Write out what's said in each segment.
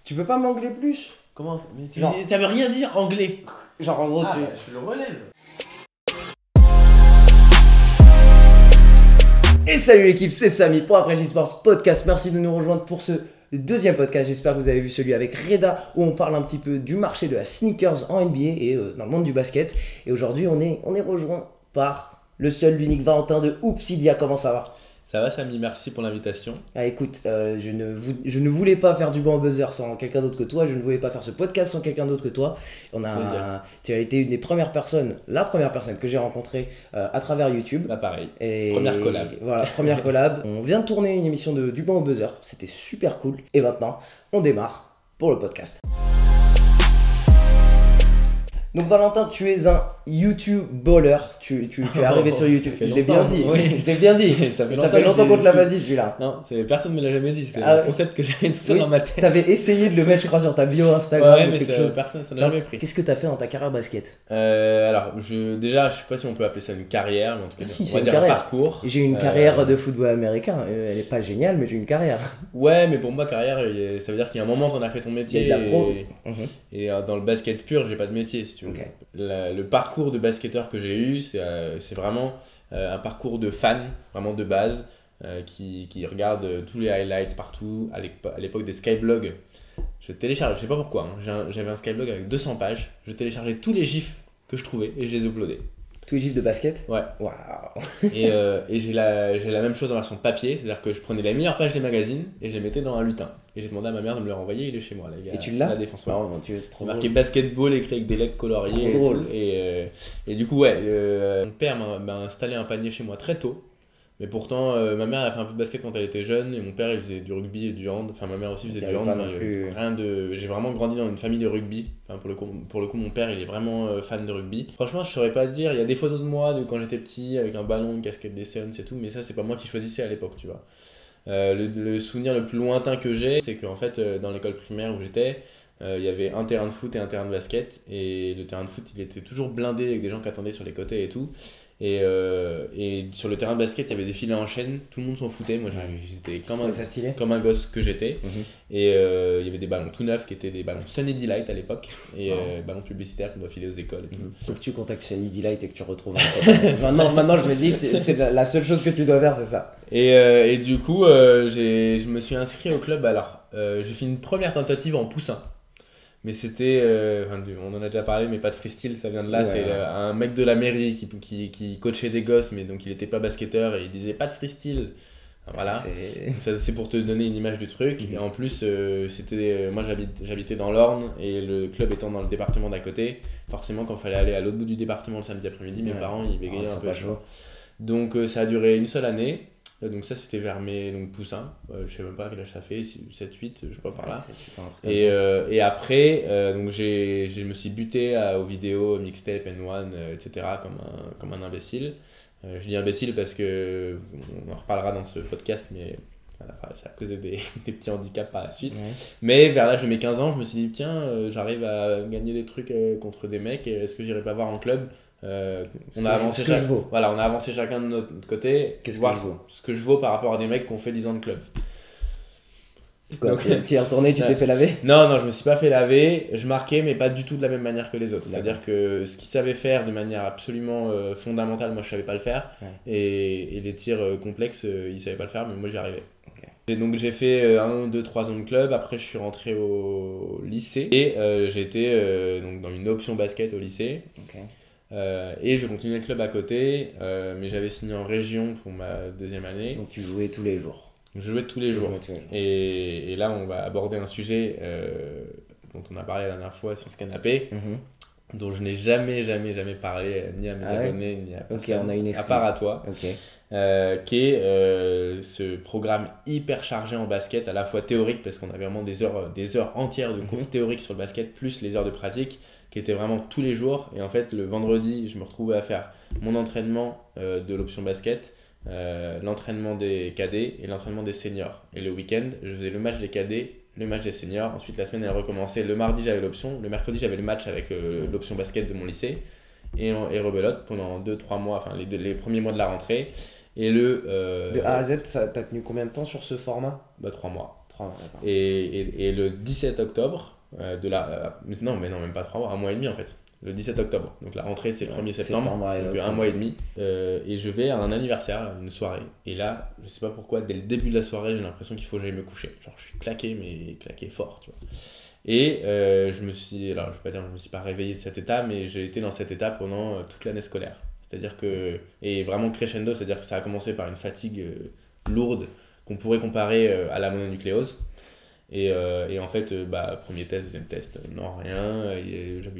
Tu peux pas m'angler plus? Comment? Mais Genre- ça veut rien dire anglais. Genre en gros, tu... je le relève. Et salut l'équipe, c'est Samy pour Après Sports Podcast. Merci de nous rejoindre pour ce deuxième podcast. J'espère que vous avez vu celui avec Reda où on parle un petit peu du marché de la sneakers en NBA et dans le monde du basket. Et aujourd'hui, on est rejoint par le seul, l'unique Valentin de Hoopsidia. Comment ça va? Ça va Samy, merci pour l'invitation. Ah, écoute, je ne voulais pas faire du banc buzzer sans quelqu'un d'autre que toi. Je ne voulais pas faire ce podcast sans quelqu'un d'autre que toi. Tu as été une des premières personnes, la première personne que j'ai rencontrée à travers YouTube. Bah pareil, Et première collab. Voilà, première collab. On vient de tourner une émission du banc au buzzer. C'était super cool. Et maintenant, on démarre pour le podcast. Donc Valentin, tu es un YouTube baller, tu es arrivé sur YouTube, Ça fait je l'ai bien longtemps, dit, oui. je l'ai bien dit, Ça fait ça fait longtemps que qu'on te l'a pas dit celui-là. Non, personne me l'a jamais dit, c'était Ah un ouais. concept que j'avais tout seul Oui, dans ma tête. T'avais essayé de le mettre je crois sur ta bio Instagram Ouais, ou mais quelque ça, chose. personne, ça n'a jamais pris. Qu'est-ce que t'as fait dans ta carrière basket? Alors, déjà, je sais pas si on peut appeler ça une carrière, mais en tout cas, Si, on c'est va une dire carrière. un parcours. J'ai une carrière de football américain, elle est pas géniale mais j'ai une carrière. Ouais, mais pour moi, carrière, ça veut dire qu'il y a un moment qu'on a fait ton Il y métier. a de la pro. Et dans le basket pur, j'ai pas de métier, si tu veux. Ok. Le parcours de basketteur que j'ai eu, c'est vraiment un parcours de fan, vraiment de base, qui regarde tous les highlights partout. À l'époque des skyblogs, je téléchargeais, je sais pas pourquoi, j'avais un skyblog avec 200 pages, je téléchargeais tous les gifs que je trouvais et je les uploadais. Tous les gifs de basket? Ouais. Waouh. Et j'ai la même chose en version papier, c'est-à-dire que je prenais les meilleures pages des magazines et je les mettais dans un lutin. Et j'ai demandé à ma mère de me le renvoyer, il est chez moi, les gars. Et tu l'as? La défense. Ouais. Non, c'est trop Marqué drôle. basketball écrit avec des lettres coloriées. Trop drôle. Et du coup, ouais, mon père m'a installé un panier chez moi très tôt. Mais pourtant, ma mère elle a fait un peu de basket quand elle était jeune et mon père il faisait du rugby et du hand. Enfin, ma mère aussi faisait Il y du avait hand. pas Enfin, non plus- rien de... J'ai vraiment grandi dans une famille de rugby. Enfin, pour le coup, mon père il est vraiment fan de rugby. Franchement, je saurais pas te dire. Il y a des photos de moi de quand j'étais petit avec un ballon, une casquette des Suns et tout. Mais ça, c'est pas moi qui choisissais à l'époque, tu vois. Le souvenir le plus lointain que j'ai, c'est qu'en fait, dans l'école primaire où j'étais, il y avait un terrain de foot et un terrain de basket. Et le terrain de foot, il était toujours blindé avec des gens qui attendaient sur les côtés et tout. Et sur le terrain de basket, il y avait des filets en chaîne, tout le monde s'en foutait. Moi, j'étais Tu trouvais ça stylé? comme un gosse que j'étais. Mhm. Et il y avait des ballons tout neufs qui étaient des ballons Sunny Delight à l'époque. Et ballons publicitaires qu'on doit filer aux écoles et tout. Faut que tu contactes Sunny Delight et que tu retrouves un maintenant, je me dis, c'est la seule chose que tu dois faire, c'est ça. Et du coup, je me suis inscrit au club. Alors, j'ai fait une première tentative en poussin. Mais c'était, on en a déjà parlé, mais pas de freestyle, ça vient de là. Ouais. C'est un mec de la mairie qui coachait des gosses, mais donc il était pas basketteur et il disait pas de freestyle. Voilà. Ça, c'est pour te donner une image du truc. Mhm. Et en plus, moi j'habitais dans l'Orne et le club étant dans le département d'à côté, forcément quand il fallait aller à l'autre bout du département le samedi après-midi, mes Ouais. parents ils bégayaient Ils un sont peu. pas tu vois. chauds. Donc ça a duré une seule année. Donc ça c'était vers mes poussins. Je sais même pas quel âge ça fait, 7, 8, je sais pas par là. C'est un truc comme Et après, donc je me suis buté aux vidéos, mixtape, N1, etc. comme un imbécile. Je dis imbécile parce que on en reparlera dans ce podcast, mais voilà, ça a causé des petits handicaps par la suite. ça. Ouais. Mais vers l'âge de mes 15 ans, je me suis dit, tiens, j'arrive à gagner des trucs contre des mecs, est-ce que j'irai pas voir en club? On a avancé ce que je vaux. Voilà, on a avancé chacun de notre côté. Qu'est-ce voir que je vaux? ce que je vaux par rapport à des mecs qui ont fait 10 ans de club. Quoi, Donc- tu es retourné, tu t'es fait laver? Non, je me suis pas fait laver, je marquais, mais pas du tout de la même manière que les autres. D'accord. C'est-à-dire que ce qu'ils savaient faire de manière absolument fondamentale, moi je savais pas le faire. Ouais. Et les tirs complexes, ils savaient pas le faire, mais moi j'y arrivais. Ok. Et donc j'ai fait 1, 2, 3 ans de club, après je suis rentré au lycée et j'étais donc dans une option basket au lycée. Ok. Et je continuais le club à côté, mais j'avais signé en région pour ma deuxième année. Donc tu jouais tous les jours. Je jouais tous les jours. Tu jouais tous les jours. Et là, on va aborder un sujet dont on a parlé la dernière fois sur ce canapé, Mhm. dont je n'ai jamais parlé ni à mes Ah ouais. abonnés, ni à Ok, personne, on a une à exclue. part à toi, Ok. qui est ce programme hyper chargé en basket, à la fois théorique, parce qu'on avait vraiment des heures entières de cours théoriques sur le basket, plus les heures de pratique, qui étaient vraiment tous les jours. Et en fait, le vendredi, je me retrouvais à faire mon entraînement de l'option basket, l'entraînement des cadets et l'entraînement des seniors. Et le week-end, je faisais le match des cadets, le match des seniors. Ensuite, la semaine, elle recommençait. Le mardi, j'avais l'option. Le mercredi, j'avais le match avec l'option basket de mon lycée. Et rebelote pendant 2-3 mois, enfin les premiers mois de la rentrée. Et De A à Z, t'as tenu combien de temps sur ce format? 3 mois. d'accord. Et le 17 octobre, non, même pas 3 mois, un mois et demi en fait. Le 17 octobre. Donc la rentrée, c'est le 1er septembre. Donc un mois et demi. Et je vais à un anniversaire, à une soirée. Et là, je sais pas pourquoi, dès le début de la soirée, j'ai l'impression qu'il faut que j'aille me coucher. Genre, je suis claqué, mais claqué fort, tu vois. Et je me suis, alors je vais pas dire que je me suis pas réveillé de cet état, mais j'ai été dans cet état pendant toute l'année scolaire. C'est-à-dire que, et vraiment crescendo, c'est-à-dire que ça a commencé par une fatigue lourde qu'on pourrait comparer à la mononucléose. Et en fait, premier test, deuxième test, non, rien.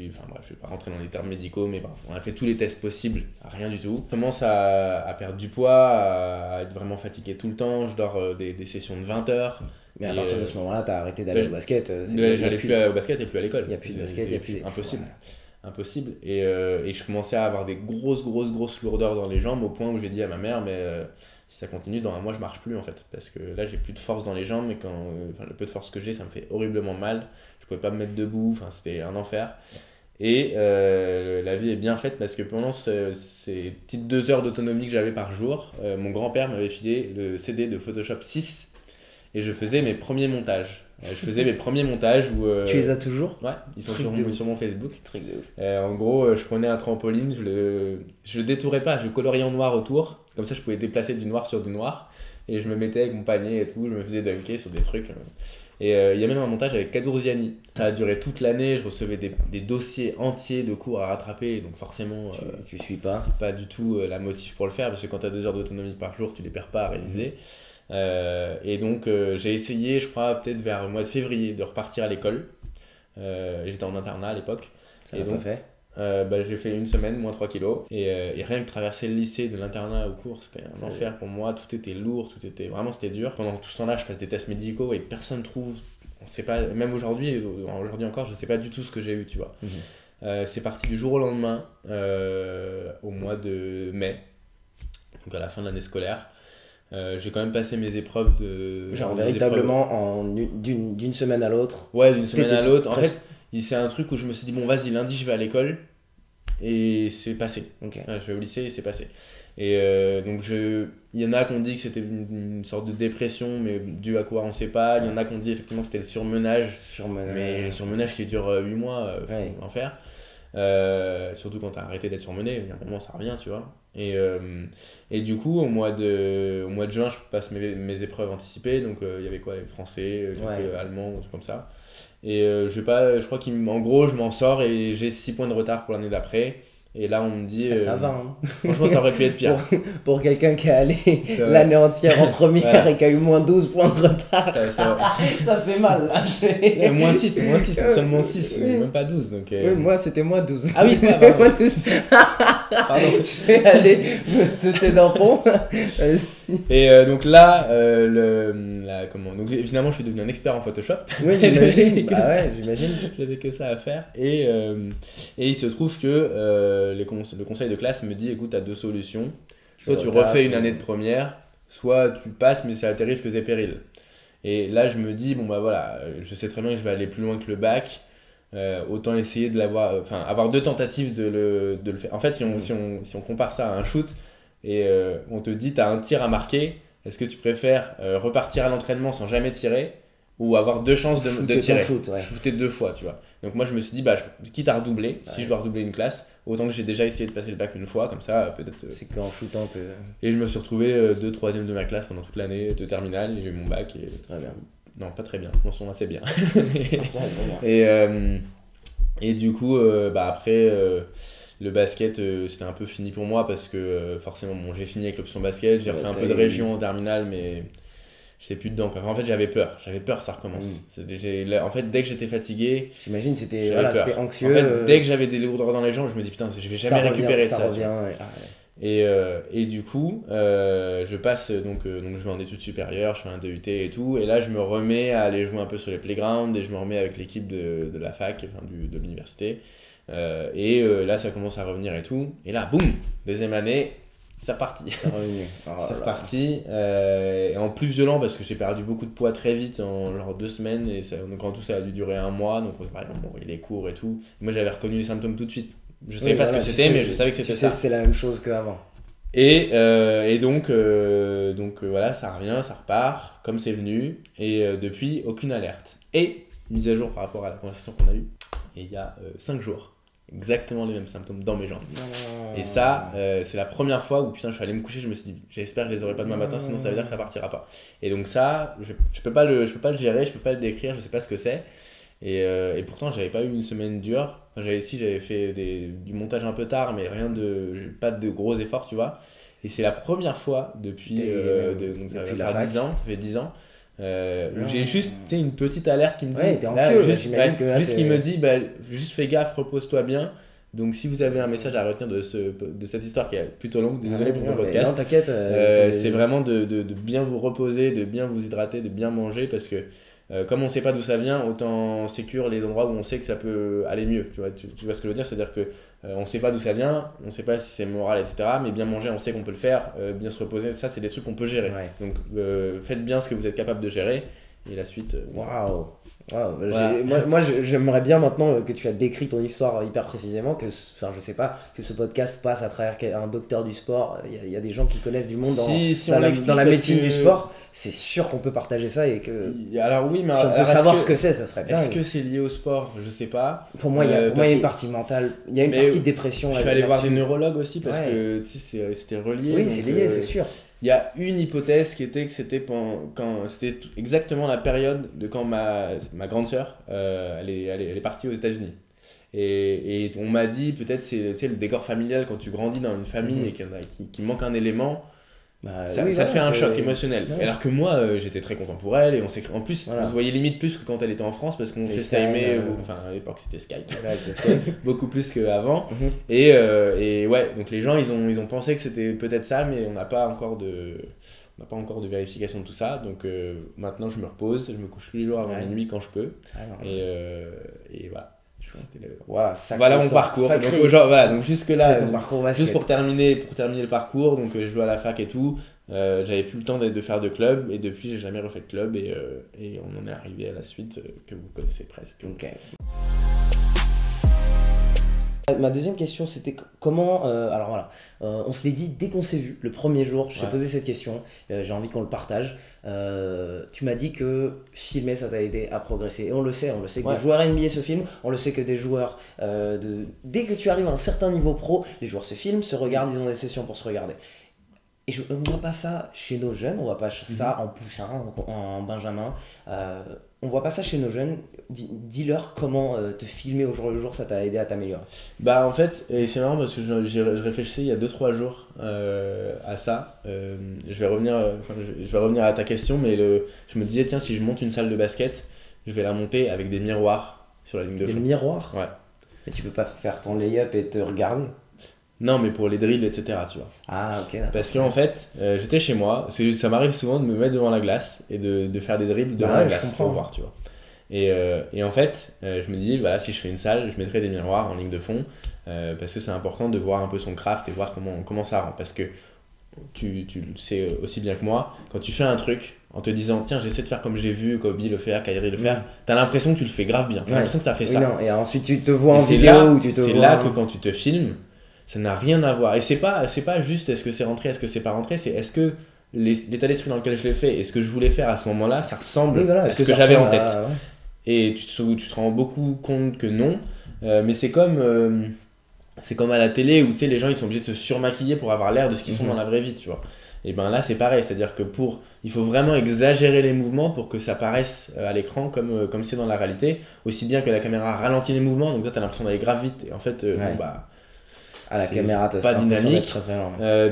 Enfin bref, je vais pas rentrer dans les termes médicaux, mais bon, on a fait tous les tests possibles, rien du tout. Je commence à perdre du poids, à être vraiment fatigué tout le temps. Je dors des sessions de 20 heures. Mais à partir de ce moment-là, t'as arrêté d'aller au basket. J'allais plus au basket et plus à l'école. Il n'y a plus de basket, il n'y a plus impossible. Impossible. Et je commençais à avoir des grosses lourdeurs dans les jambes au point où j'ai dit à ma mère, mais si ça continue, dans un mois, je marche plus en fait. Parce que là, j'ai plus de force dans les jambes et le peu de force que j'ai, ça me fait horriblement mal. Je pouvais pas me mettre debout, enfin, c'était un enfer. Et la vie est bien faite parce que pendant ces petites 2 heures d'autonomie que j'avais par jour, mon grand-père m'avait filé le CD de Photoshop 6 et je faisais mes premiers montages. Où, tu les as toujours? Ouais, ils sont sur mon Facebook. Truc de ouf. En gros, je prenais un trampoline, je le détourais pas, je coloriais en noir autour. Comme ça, je pouvais déplacer du noir sur du noir. Et je me mettais avec mon panier et tout, je me faisais dunker sur des trucs. Et il y a même un montage avec Kadourziani. Ça a duré toute l'année, je recevais des dossiers entiers de cours à rattraper. Donc forcément, tu suis pas du tout la motive pour le faire. Parce que quand tu as 2 heures d'autonomie par jour, tu les perds pas à réviser. Et donc j'ai essayé, je crois, peut-être vers le mois de février, de repartir à l'école. J'étais en internat à l'époque. Ça l'a pas fait? J'ai fait une semaine, moins 3 kilos. Et rien que traverser le lycée de l'internat au cours, c'était un enfer pour moi. Tout était lourd, c'était dur. Pendant tout ce temps-là, je passe des tests médicaux et personne trouve. On sait pas, même aujourd'hui encore, je sais pas du tout ce que j'ai eu, tu vois. C'est parti du jour au lendemain, au mois de mai, donc à la fin de l'année scolaire. J'ai quand même passé mes épreuves genre véritablement d'une semaine à l'autre. Ouais, d'une semaine à l'autre. En fait, c'est un truc où je me suis dit, bon, vas-y, lundi, je vais à l'école. Et c'est passé. Okay. Je vais au lycée et c'est passé. Et donc, il y en a qui ont dit que c'était une sorte de dépression, mais dû à quoi, on sait pas. Il y en a qui ont dit effectivement que c'était le surmenage. Mais le surmenage qui dure 8 mois, faut en faire. Surtout quand t'as arrêté d'être surmené, il y a un moment, ça revient, tu vois. Et du coup, au mois de juin, je passe mes épreuves anticipées. Donc, il y avait quoi, les français, quelques allemands, trucs comme ça. Et je crois qu'en gros, je m'en sors et j'ai 6 points de retard pour l'année d'après. Et là, on me dit. Ça va, hein. Franchement, ça aurait pu être pire. pour quelqu'un qui est allé l'année entière en première et qui a eu moins 12 points de retard. Ça fait mal, là. Moins 6, seulement 6, même pas 12. Donc, Oui, moi, c'était moins 12. Ah oui, toi, pardon. Moins 12. Pardon. Je vais aller me sauter d'un pont. Et donc là, donc finalement, je suis devenu un expert en Photoshop. Oui, j'imagine. J'imagine. J'avais que ça à faire. Et il se trouve que le conseil de classe me dit, écoute, tu as 2 solutions. Soit tu refais une année de première, soit tu passes, mais c'est à tes risques et périls. Et là, je me dis, bon bah voilà, je sais très bien que je vais aller plus loin que le bac. Autant essayer de avoir 2 tentatives de le faire. En fait, si on compare ça à un shoot et on te dit, tu as un tir à marquer, est-ce que tu préfères repartir à l'entraînement sans jamais tirer ou avoir 2 chances de tirer, shooter 2 fois, tu vois. Donc moi je me suis dit, quitte à redoubler, si je dois redoubler une classe, autant que j'ai déjà essayé de passer le bac une fois, comme ça peut-être. C'est qu'en shootant que. Et je me suis retrouvé 2 troisième de ma classe pendant toute l'année de terminale, et j'ai eu mon bac. Et... Très bien. Non, pas très bien, mention assez bien. Et du coup, après, le basket, c'était un peu fini pour moi parce que forcément, j'ai fini avec l'option basket, j'ai refait un peu de région en terminale, mais j'étais plus dedans. En fait, j'avais peur que ça recommence. En fait, dès que j'étais fatigué, j'imagine c'était anxieux. En fait, dès que j'avais des lourdeurs dans les jambes, je me dis putain, je vais jamais récupérer ça. Et du coup, je passe, donc je vais en études supérieures, je fais un DUT et tout, et là je me remets à aller jouer un peu sur les playgrounds, et je me remets avec l'équipe de la fac, de l'université, et là ça commence à revenir et tout, et là boum, deuxième année, c'est reparti. C'est reparti, et en plus violent parce que j'ai perdu beaucoup de poids très vite, en genre 2 semaines, et donc en tout ça a dû durer 1 mois, donc par exemple, il y a les cours et tout, moi j'avais reconnu les symptômes tout de suite. Je savais pas ce que c'était, mais je savais que c'était ça. C'est la même chose qu'avant. Et donc, voilà, ça revient, ça repart, comme c'est venu, et depuis, aucune alerte. Et, mise à jour par rapport à la conversation qu'on a eue, et il y a 5 jours, exactement les mêmes symptômes dans mes jambes. Et ça, c'est la première fois où putain, je suis allé me coucher, je me suis dit, j'espère que je les aurai pas demain matin, sinon ça veut dire que ça partira pas. Et donc ça, je peux pas le gérer, je peux pas le décrire, je sais pas ce que c'est. Et pourtant, j'avais pas eu une semaine dure. Enfin, j'avais fait du montage un peu tard, mais pas de gros efforts, tu vois. Et c'est la première fois depuis, donc ça va faire 10 ans, ça fait 10 ans, où j'ai juste une petite alerte qui me dit, t'es anxieux, juste qui me dit, juste fais gaffe, repose-toi bien. Donc si vous avez un message à retenir de cette histoire qui est plutôt longue, désolé pour le podcast, non, t'inquiète, c'est vraiment de bien vous reposer, de bien vous hydrater, de bien manger, parce que comme on ne sait pas d'où ça vient, autant sécure les endroits où on sait que ça peut aller mieux. Tu vois ce que je veux dire, c'est-à-dire que on ne sait pas d'où ça vient, on ne sait pas si c'est moral, etc. Mais bien manger, on sait qu'on peut le faire, bien se reposer, ça c'est des trucs qu'on peut gérer. Ouais. Donc faites bien ce que vous êtes capable de gérer. Et la suite. Waouh! Voilà. Moi, j'aimerais bien maintenant que tu as décrit ton histoire hyper précisément, je sais pas, que ce podcast passe à travers un docteur du sport. Il y a des gens qui connaissent du monde dans la médecine du sport. C'est sûr qu'on peut partager ça et que. Alors oui, mais si on peut savoir ce que c'est, ça serait dingue. Est-ce que c'est lié au sport? Je sais pas. Pour moi, il y a une partie mentale, il y a une partie dépression. Je suis allé voir des neurologues aussi parce que c'était relié. Oui, c'est lié, c'est sûr. Il y a une hypothèse qui était que c'était exactement la période de quand ma grande sœur elle est partie aux États-Unis. Et on m'a dit peut-être c'est le décor familial quand tu grandis dans une famille et qu'il manque un élément. Ça te fait un choc émotionnel. Ouais. Alors que moi j'étais très content pour elle et en plus on se voyait limite plus que quand elle était en France parce qu'on FaceTimait enfin à l'époque c'était Skype beaucoup plus qu'avant. Et ouais, donc les gens ils ont pensé que c'était peut-être ça, mais on n'a pas encore de vérification de tout ça. Donc maintenant je me repose, je me couche tous les jours avant minuit quand je peux. Et voilà. Voilà mon parcours. Donc jusque là, juste pour terminer le parcours, donc je joue à la fac et tout. J'avais plus le temps de faire de club et depuis j'ai jamais refait de club et on en est arrivé à la suite que vous connaissez presque. Okay. Ma deuxième question c'était comment, alors voilà, on se l'est dit dès qu'on s'est vu le premier jour, je t'ai posé cette question, j'ai envie qu'on le partage. Tu m'as dit que filmer ça t'a aidé à progresser et on le sait que des joueurs NBA se filment, on le sait que des joueurs dès que tu arrives à un certain niveau pro, les joueurs se filment, se regardent, ils ont des sessions pour se regarder. Et on ne voit pas ça chez nos jeunes, on ne voit pas ça en poussin, en benjamin, on ne voit pas ça chez nos jeunes. Dis-leur comment te filmer au jour le jour, ça t'a aidé à t'améliorer. En fait, et c'est marrant parce que je réfléchissais il y a 2-3 jours à ça. Je vais revenir à ta question, mais je me disais, tiens, si je monte une salle de basket, je vais la monter avec des miroirs sur la ligne de fond. Des miroirs ? Ouais. Mais tu peux pas faire ton lay-up et te regarder ? Non, mais pour les drills, etc. Tu vois. Ah, ok. D'accord. Parce qu'en fait, j'étais chez moi, parce que ça m'arrive souvent de me mettre devant la glace et de faire des dribbles devant la glace pour voir, tu vois. Et en fait, je me dis, voilà, si je fais une salle, je mettrai des miroirs en ligne de fond, parce que c'est important de voir un peu son craft et voir comment ça rend. Parce que tu le sais aussi bien que moi, quand tu fais un truc en te disant, tiens, j'essaie de faire comme j'ai vu Kobe le faire, Kyrie le faire, t'as l'impression que tu le fais grave bien, t'as l'impression que ça fait ça. Non. Et ensuite, tu te vois en vidéo ou tu te vois. C'est là que quand tu te filmes, ça n'a rien à voir. Et c'est pas juste est-ce que c'est rentré, est-ce que c'est pas rentré, c'est est-ce que l'état d'esprit dans lequel je l'ai fait et ce que je voulais faire à ce moment-là, ça ressemble à ce que j'avais en tête. Et tu te rends beaucoup compte que non. Mais c'est comme à la télé où tu sais, les gens ils sont obligés de se surmaquiller pour avoir l'air de ce qu'ils sont dans la vraie vie, tu vois. Et ben là c'est pareil, c'est-à-dire que il faut vraiment exagérer les mouvements pour que ça paraisse à l'écran comme c'est dans la réalité, aussi bien que la caméra ralentit les mouvements, donc toi t'as l'impression d'aller grave vite et en fait à la caméra, pas dynamique.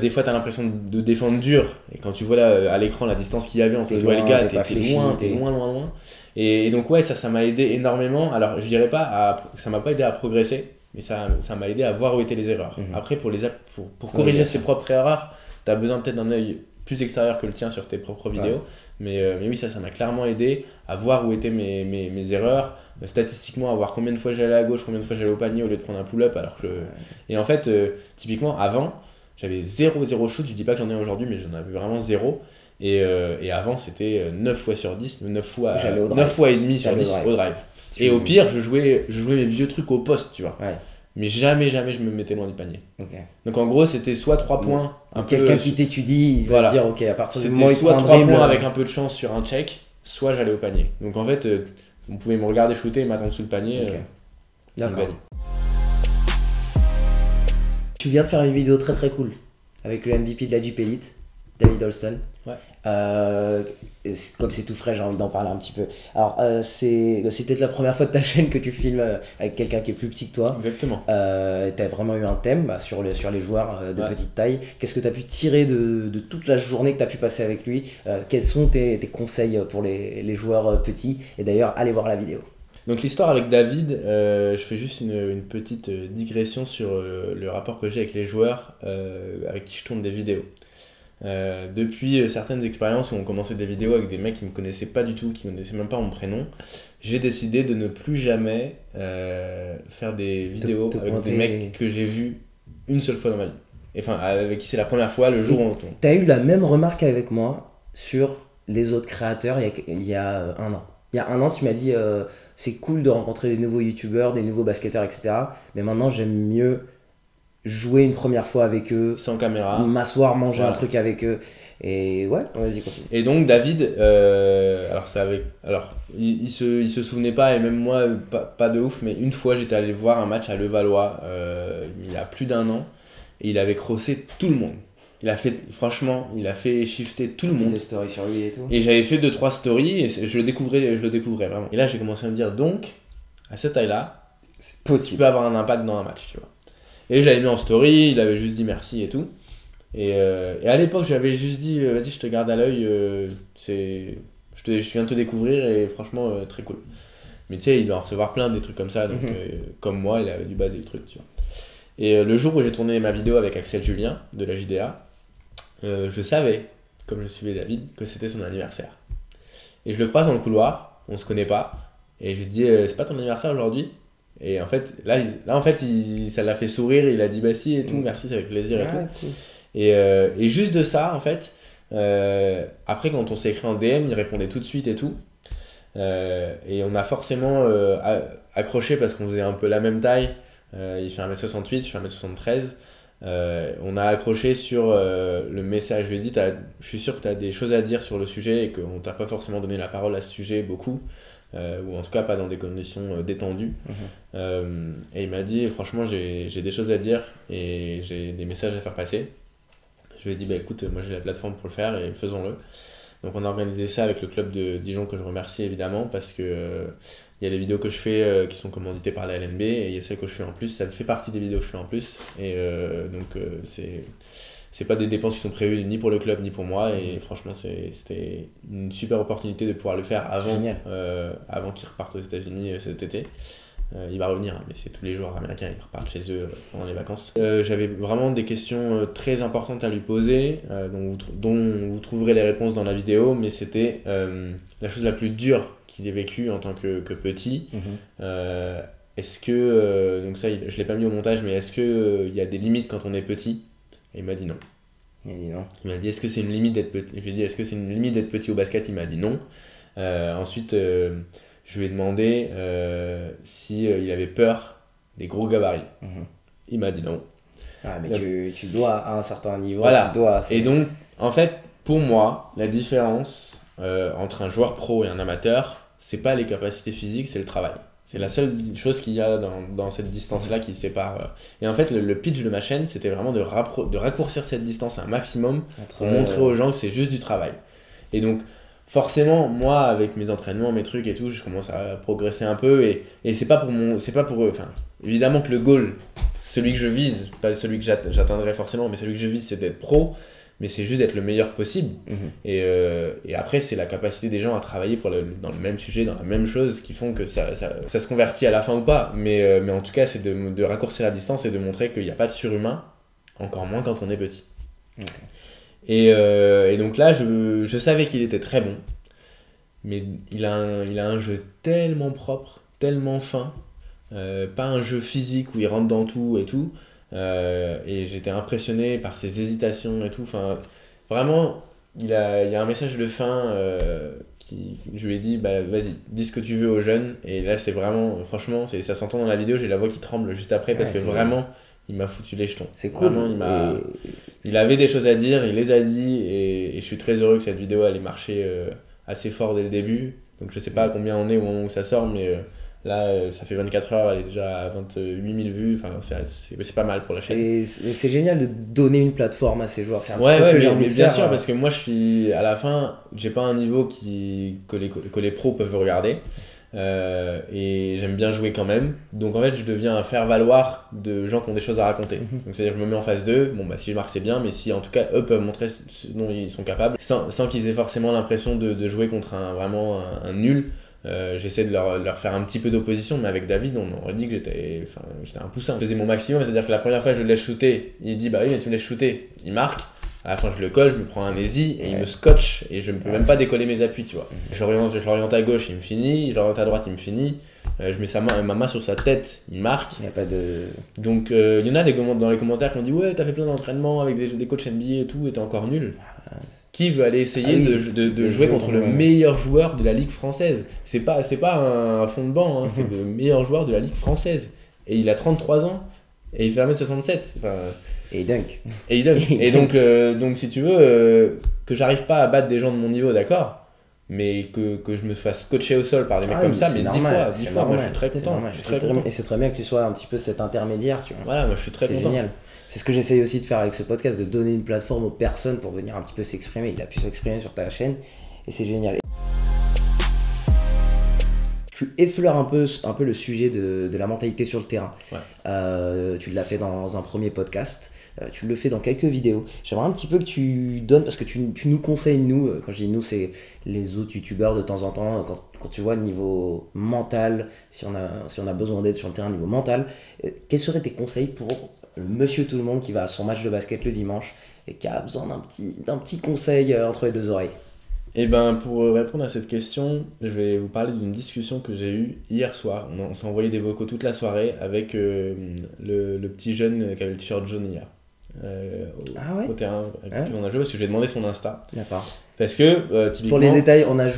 Des fois, tu as l'impression de défendre dur. Et quand tu vois là, à l'écran la distance qu'il y avait entre toi et le gars, t'es loin. Et donc, ouais, ça m'a aidé énormément. Alors, je dirais pas ça m'a pas aidé à progresser, mais ça m'a aidé à voir où étaient les erreurs. Après, pour corriger ses propres erreurs, tu as besoin peut-être d'un œil plus extérieur que le tien sur tes propres vidéos. Mais oui, ça m'a clairement aidé à voir où étaient mes erreurs. Statistiquement, à voir combien de fois j'allais à gauche, combien de fois j'allais au panier au lieu de prendre un pull-up. Et en fait, typiquement, avant, j'avais 0 shoot. Je dis pas que j'en ai aujourd'hui, mais j'en avais vraiment 0. Et avant, c'était 9 fois sur 10, 9 fois et demi sur 10 au drive. Et au pire, je jouais mes vieux trucs au poste, tu vois. mais jamais je me mettais loin du panier. Ok. Donc en gros, c'était soit 3 points, un peu, Quelqu'un qui t'étudie, il va voilà. se dire ok, à partir du C'était moment où il soit prend un 3 dribble, points avec un peu de chance sur un check, soit j'allais au panier. Donc en fait, vous pouvez me regarder shooter et m'attendre sous le panier. Ok. On D'accord. gagne. Tu viens de faire une vidéo très très cool avec le MVP de la Jeep Elite, David Alston. Ouais. Comme c'est tout frais, j'ai envie d'en parler un petit peu. Alors, c'est peut-être la première fois de ta chaîne que tu filmes avec quelqu'un qui est plus petit que toi. Exactement. Tu as vraiment eu un thème sur les joueurs de Ouais. petite taille. Qu'est-ce que tu as pu tirer de toute la journée que tu as pu passer avec lui? Quels sont tes conseils pour les joueurs petits? Et d'ailleurs, allez voir la vidéo. Donc l'histoire avec David, je fais juste une petite digression sur le rapport que j'ai avec les joueurs avec qui je tourne des vidéos. Depuis certaines expériences où on commençait des vidéos avec des mecs qui me connaissaient pas du tout, qui connaissaient même pas mon prénom, j'ai décidé de ne plus jamais faire des vidéos te avec pointer- des mecs que j'ai vus une seule fois dans ma vie. Et enfin, avec qui c'est la première fois, le jour où on tourne. Tu as eu la même remarque avec moi sur les autres créateurs il y a un an. Il y a un an, tu m'as dit c'est cool de rencontrer des nouveaux youtubeurs, des nouveaux basketteurs, etc. Mais maintenant, j'aime mieux jouer une première fois avec eux, Sans caméra. m'asseoir, manger Voilà. un truc avec eux. Et ouais, vas-y, continue. Et donc David, il se souvenait pas, et même moi pas de ouf, mais une fois j'étais allé voir un match à Levallois il y a plus d'un an, et il avait crossé tout le monde. Il a fait shifter tout le monde. Des stories sur lui et tout. Et j'avais fait 2-3 stories et je le découvrais vraiment. Et là j'ai commencé à me dire, donc à cette taille-là, C'est tu possible. peux avoir un impact dans un match, tu vois. Et je l'avais mis en story, il avait juste dit merci et tout. Et à l'époque, j'avais juste dit, vas-y, je te garde à l'œil, je viens de te découvrir et franchement, très cool. Mais tu sais, il doit en recevoir plein des trucs comme ça, donc comme moi, il avait dû baser le truc, tu vois. Et le jour où j'ai tourné ma vidéo avec Axel Julien de la JDA, je savais, comme je suivais David, que c'était son anniversaire. Et je le croise dans le couloir, on se connaît pas, et je lui dis, c'est pas ton anniversaire aujourd'hui? Et en fait, ça l'a fait sourire, il a dit bah si et tout, merci, c'est avec plaisir et tout. Cool. Et juste de ça, en fait, après quand on s'est écrit en DM, il répondait tout de suite et tout. Et on a forcément accroché parce qu'on faisait un peu la même taille. Il fait 1m68, je fais 1m73. On a accroché sur le message. Je lui ai dit, je suis sûr que tu as des choses à dire sur le sujet et qu'on t'a pas forcément donné la parole à ce sujet beaucoup. Ou en tout cas pas dans des conditions détendues. Et il m'a dit, franchement, j'ai des choses à dire et j'ai des messages à faire passer. Je lui ai dit, bah écoute, moi j'ai la plateforme pour le faire et faisons-le. Donc on a organisé ça avec le club de Dijon, que je remercie évidemment, parce que il y a les vidéos que je fais qui sont commanditées par la LNB, et il y a celles que je fais en plus, ça fait partie des vidéos que je fais en plus. Et c'est pas des dépenses qui sont prévues ni pour le club ni pour moi, et franchement c'était une super opportunité de pouvoir le faire avant qu'ils repartent aux États-Unis cet été. Il va revenir, hein, mais c'est tous les joueurs américains, ils repartent chez eux pendant les vacances. J'avais vraiment des questions très importantes à lui poser, dont vous trouverez les réponses dans la vidéo, mais c'était la chose la plus dure qu'il ait vécue en tant que petit. Est-ce que, donc ça je l'ai pas mis au montage, mais est-ce qu'il y a des limites quand on est petit? Et il m'a dit non. Il a dit non. Il m'a dit, est-ce que c'est une limite d'être petit? Je lui ai dit, est-ce que c'est une limite d'être petit au basket? Il m'a dit non. Ensuite, je lui ai demandé il avait peur des gros gabarits. Il m'a dit non. Ah, mais tu dois à un certain niveau. Voilà. Tu dois, Et donc, en fait, pour moi, la différence entre un joueur pro et un amateur, c'est pas les capacités physiques, c'est le travail. C'est la seule chose qu'il y a dans cette distance-là qui sépare. Et en fait, le pitch de ma chaîne, c'était vraiment de raccourcir cette distance un maximum pour montrer aux gens que c'est juste du travail. Et donc, forcément, moi, avec mes entraînements, mes trucs et tout, je commence à progresser un peu. Et c'est pas pour eux. Enfin, évidemment que le goal, celui que je vise, pas celui que j'atteindrai forcément, mais celui que je vise, c'est d'être pro. Mais c'est juste d'être le meilleur possible. Et après, c'est la capacité des gens à travailler dans le même sujet, dans la même chose, qui font que ça se convertit à la fin ou pas. Mais en tout cas, c'est de raccourcir la distance et de montrer qu'il n'y a pas de surhumain, encore moins quand on est petit. Et donc là, je savais qu'il était très bon, mais il a un jeu tellement propre, tellement fin, pas un jeu physique où il rentre dans tout et tout. Et j'étais impressionné par ses hésitations et tout. Enfin, vraiment, il y a un message de fin je lui ai dit, bah vas-y, dis ce que tu veux aux jeunes. Et là, c'est vraiment, franchement, ça s'entend dans la vidéo, j'ai la voix qui tremble juste après parce que vraiment, il m'a foutu les jetons. C'est cool. Vraiment, il avait des choses à dire, il les a dit et je suis très heureux que cette vidéo elle ait marché assez fort dès le début. Donc je sais pas à combien on est au moment où ça sort, mais là, ça fait 24 heures, elle est déjà à 28 000 vues, enfin, c'est pas mal pour la chaîne. C'est génial de donner une plateforme à ces joueurs, c'est un petit peu ce que j'ai envie de faire. Bien sûr, parce que moi, à la fin, j'ai pas un niveau que les pros peuvent regarder, et j'aime bien jouer quand même. Donc en fait, je deviens un faire-valoir de gens qui ont des choses à raconter. Donc c'est-à-dire que je me mets en face d'eux, bon bah si je marque c'est bien, mais si en tout cas eux peuvent montrer ce dont ils sont capables, sans qu'ils aient forcément l'impression de jouer contre vraiment un nul. J'essaie de leur faire un petit peu d'opposition, mais avec David on aurait dit que j'étais un poussin. Je faisais mon maximum, c'est à dire que la première fois je le laisse shooter, il dit bah oui mais tu me laisses shooter, il marque, à la fin je le colle, je me prends un easy et il me scotche et je ne peux même pas décoller mes appuis, tu vois. Je l'oriente à gauche, il me finit, je l'oriente à droite, il me finit, je mets ma main sur sa tête, il marque. Il y a pas de... Donc il y en a dans les commentaires qui ont dit ouais t'as fait plein d'entraînements avec des coachs NBA et tout et t'es encore nul. Qui veut aller essayer de jouer contre le meilleur joueur de la Ligue française? C'est pas un fond de banc, hein, c'est le meilleur joueur de la Ligue française. Et il a 33 ans et il fait 1m67. Enfin, et il dunk. Et donc si tu veux, que j'arrive pas à battre des gens de mon niveau, d'accord, mais que je me fasse coacher au sol par des mecs comme ça, mais 10 fois, moi je suis très content. Et c'est très bien que tu sois un petit peu cet intermédiaire, tu vois. Voilà, moi je suis très content. C'est génial. C'est ce que j'essaye aussi de faire avec ce podcast, de donner une plateforme aux personnes pour venir un petit peu s'exprimer. Il a pu s'exprimer sur ta chaîne et c'est génial. Tu effleures un peu le sujet de la mentalité sur le terrain. Ouais. Tu l'as fait dans un premier podcast, tu le fais dans quelques vidéos. J'aimerais un petit peu que tu donnes, parce que tu nous conseilles, nous, quand je dis nous, c'est les autres youtubeurs de temps en temps, quand tu vois niveau mental, si on a besoin d'aide sur le terrain niveau mental, quels seraient tes conseils pour le monsieur tout le monde qui va à son match de basket le dimanche et qui a besoin d'un petit conseil entre les deux oreilles? Et ben pour répondre à cette question, je vais vous parler d'une discussion que j'ai eue hier soir. On s'est envoyé des vocaux toute la soirée avec le petit jeune qui avait le t-shirt jaune hier. Au terrain avec qui on a joué, parce que j'ai demandé son Insta. D'accord. Parce que typiquement... Pour les détails, on a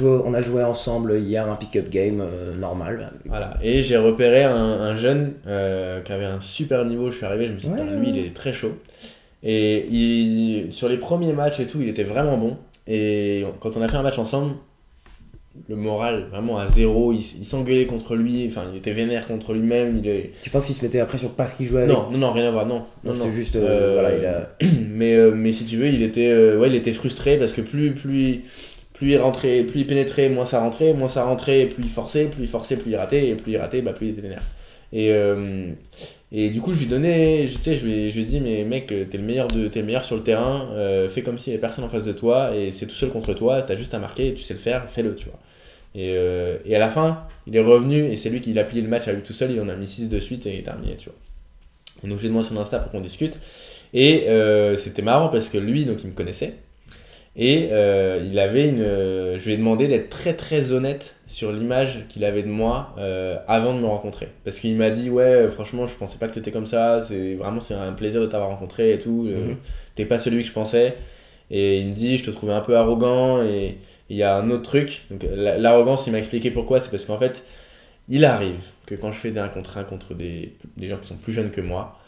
joué ensemble hier un pick-up game normal. Voilà, et j'ai repéré un jeune qui avait un super niveau. Je suis arrivé, je me suis dit, lui il est très chaud. Et sur les premiers matchs et tout, il était vraiment bon. Et quand on a fait un match ensemble, le moral vraiment à zéro, il s'engueulait contre lui, enfin il était vénère contre lui-même. Tu penses qu'il se mettait la pression parce qu'il jouait avec? Non, rien à voir, non. C'était juste, voilà, il a... mais si tu veux, il était frustré parce que plus il rentrait, plus il pénétrait, moins ça rentrait, plus il forçait, plus il ratait, et plus il ratait, plus il était vénère. Et du coup, je lui ai dit, mais mec, t'es le meilleur sur le terrain, fais comme s'il n'y avait personne en face de toi, et c'est tout seul contre toi, t'as juste à marquer, et tu sais le faire, fais-le, tu vois. Et à la fin, il est revenu, et c'est lui qui a plié le match à lui tout seul, il en a mis 6 de suite, et il est terminé, tu vois. Et donc j'ai demandé son Insta pour qu'on discute, et c'était marrant parce que lui, donc il me connaissait, et je lui ai demandé d'être très très honnête sur l'image qu'il avait de moi avant de me rencontrer, parce qu'il m'a dit ouais franchement je pensais pas que t'étais comme ça, c'est un plaisir de t'avoir rencontré et tout, t'es pas celui que je pensais, et il me dit je te trouvais un peu arrogant, et il y a un autre truc, donc l'arrogance il m'a expliqué pourquoi, c'est parce qu'en fait il arrive que quand je fais des 1 contre 1 contre des gens qui sont plus jeunes que moi,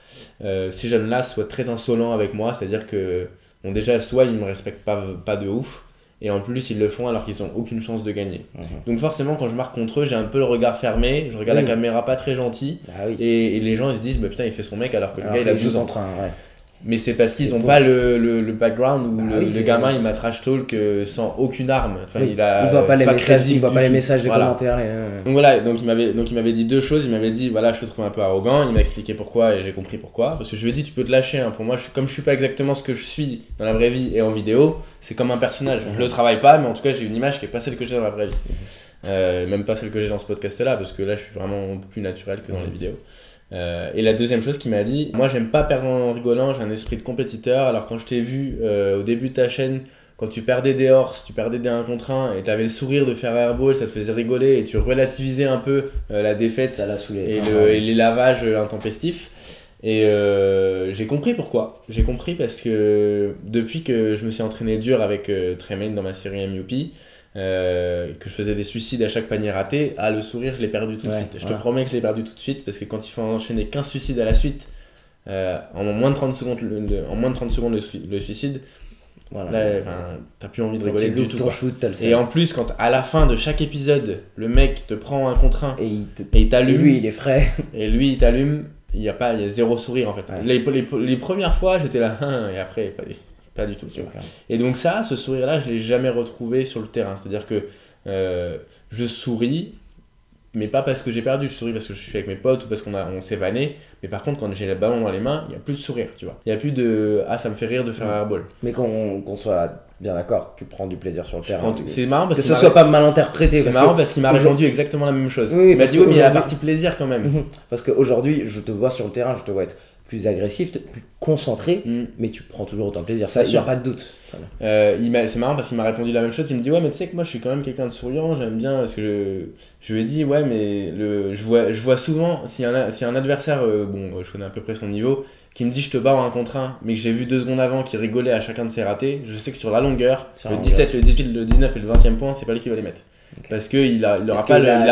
ces jeunes là soient très insolents avec moi, c'est à dire que bon, déjà, soit ils me respectent pas de ouf, et en plus ils le font alors qu'ils ont aucune chance de gagner. Donc forcément, quand je marque contre eux, j'ai un peu le regard fermé, je regarde la caméra pas très gentil, et les gens ils se disent bah putain il fait son mec alors que le gars il a 12 ans. Mais c'est parce qu'ils n'ont pas le background où le gamin il m'a trash talk sans aucune arme. Enfin, il voit pas les messages, les commentaires. Donc voilà, donc il m'avait dit 2 choses. Il m'avait dit voilà, je te trouve un peu arrogant. Il m'a expliqué pourquoi et j'ai compris pourquoi. Parce que je lui ai dit tu peux te lâcher. Hein. Pour moi, comme je suis pas exactement ce que je suis dans la vraie vie et en vidéo, c'est comme un personnage. Je le travaille pas, mais en tout cas j'ai une image qui est pas celle que j'ai dans la vraie vie. Même pas celle que j'ai dans ce podcast là, parce que là je suis vraiment plus naturel que dans les vidéos. Et la deuxième chose qu'il m'a dit, moi j'aime pas perdre en rigolant, j'ai un esprit de compétiteur, alors quand je t'ai vu au début de ta chaîne, quand tu perdais des horses, tu perdais des 1 contre 1 et t'avais le sourire de faire airball, ça te faisait rigoler et tu relativisais un peu la défaite, ça l'a saoulé, et les lavages intempestifs, Et j'ai compris pourquoi. J'ai compris parce que depuis que je me suis entraîné dur avec Tremaine dans ma série MUP, que je faisais des suicides à chaque panier raté, le sourire, je l'ai perdu tout de suite. Je te promets que je l'ai perdu tout de suite parce que quand il faut enchaîner 15 suicides à la suite, en moins de 30 secondes, le suicide, là, t'as plus envie de rigoler du tout. Et en plus, quand à la fin de chaque épisode, le mec te prend un contre un et il t'allume. Et lui, il est frais. Et lui, il t'allume. Il y a zéro sourire en fait. Les premières fois, j'étais là, et après, pas du tout. Tu vois. Et donc ce sourire-là, je l'ai jamais retrouvé sur le terrain. C'est-à-dire que je souris, mais pas parce que j'ai perdu. Je souris parce que je suis avec mes potes ou parce qu'on s'est vanné. Mais par contre, quand j'ai le ballon dans les mains, il n'y a plus de sourire, tu vois. Il n'y a plus de ça me fait rire de faire un airball. Mais qu'on soit bien d'accord, tu prends du plaisir sur le terrain. C'est marrant parce que ce soit pas mal interprété. C'est marrant parce qu'il m'a répondu exactement la même chose. Il m'a dit oui, mais il y a la partie plaisir quand même. Parce qu'aujourd'hui, je te vois sur le terrain, je te vois être plus agressif, plus concentré, mais tu prends toujours autant de plaisir. Ça, il n'y a pas de doute. C'est marrant parce qu'il m'a répondu la même chose. Il me dit ouais, mais tu sais que moi je suis quand même quelqu'un de souriant, j'aime bien. Parce que je lui ai dit ouais, mais je vois souvent, si un adversaire, je connais à peu près son niveau, qui me dit je te bats en 1 contre 1, mais que j'ai vu 2 secondes avant qui rigolait à chacun de ses ratés, je sais que sur la longueur, le 17, le 18, le 19 et le 20e point, c'est pas lui qui va les mettre. Okay. Parce qu'il a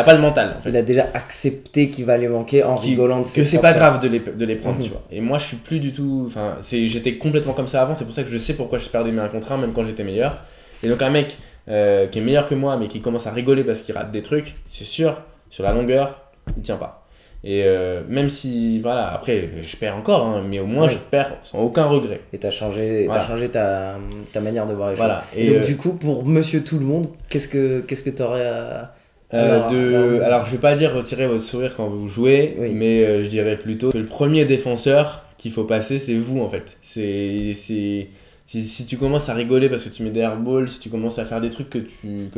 pas le mental. En fait. Il a déjà accepté qu'il va les manquer en rigolant de que c'est pas grave de les prendre, tu vois. Et moi je suis plus du tout. J'étais complètement comme ça avant, c'est pour ça que je sais pourquoi je perdais mes 1 contre 1, même quand j'étais meilleur. Et donc un mec qui est meilleur que moi, mais qui commence à rigoler parce qu'il rate des trucs, c'est sûr, sur la longueur, il tient pas. Et même si, après je perds encore, mais au moins je perds sans aucun regret. Et t'as changé ta manière de voir les choses. Et donc du coup, pour Monsieur Tout le Monde, qu'est-ce que t'aurais à... Alors je vais pas dire retirer votre sourire quand vous jouez, mais je dirais plutôt que le premier défenseur qu'il faut passer, c'est vous en fait. Si tu commences à rigoler parce que tu mets des airballs, si tu commences à faire des trucs que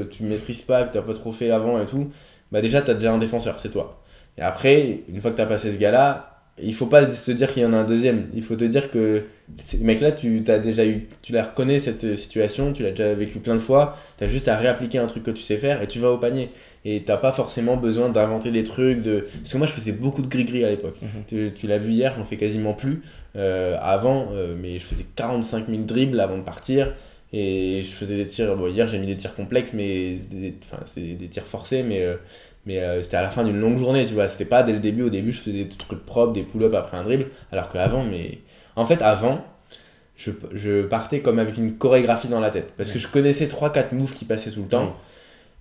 tu maîtrises pas, que t'as pas trop fait avant et tout, déjà t'as déjà un défenseur, c'est toi. Et après, une fois que tu as passé ce gars-là, il faut pas se dire qu'il y en a un deuxième. Il faut te dire que ce mec-là, tu la reconnais cette situation, tu l'as déjà vécu plein de fois, tu as juste à réappliquer un truc que tu sais faire et tu vas au panier. Et t'as pas forcément besoin d'inventer des trucs. Parce que moi, je faisais beaucoup de gris-gris à l'époque. Tu l'as vu hier, j'en fais quasiment plus. Mais je faisais 45 000 dribbles avant de partir. Et je faisais des tirs. Hier, j'ai mis des tirs complexes, mais c'était des tirs forcés, mais c'était à la fin d'une longue journée, tu vois. C'était pas dès le début. Au début, je faisais des trucs propres, des pull-ups après un dribble, alors qu'avant, avant, je partais comme avec une chorégraphie dans la tête, parce que je connaissais 3-4 moves qui passaient tout le temps,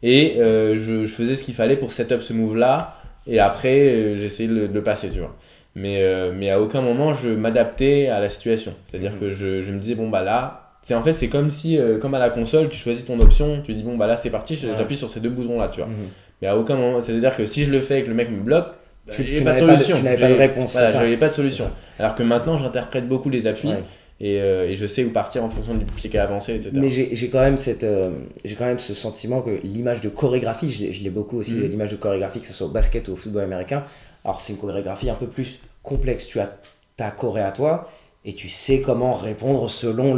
et je faisais ce qu'il fallait pour set up ce move-là, et après, j'essayais de le passer, tu vois. Mais à aucun moment, je m'adaptais à la situation. C'est-à-dire que je me disais, là, en fait, c'est comme si, comme à la console, tu choisis ton option, tu dis, là, c'est parti, j'appuie sur ces 2 boutons-là, tu vois. Mais à aucun moment, c'est-à-dire que si je le fais et que le mec me bloque, tu n'avais pas de solution. Tu n'avais pas de réponse. Voilà, j'avais pas de solution. Alors que maintenant, j'interprète beaucoup les appuis et je sais où partir en fonction du pied qui a avancé, etc. Mais j'ai quand même ce sentiment que l'image de chorégraphie, je l'ai beaucoup aussi, l'image de chorégraphie, que ce soit au basket ou au football américain. Alors, c'est une chorégraphie un peu plus complexe. Tu as ta choré à toi. Et tu sais comment répondre selon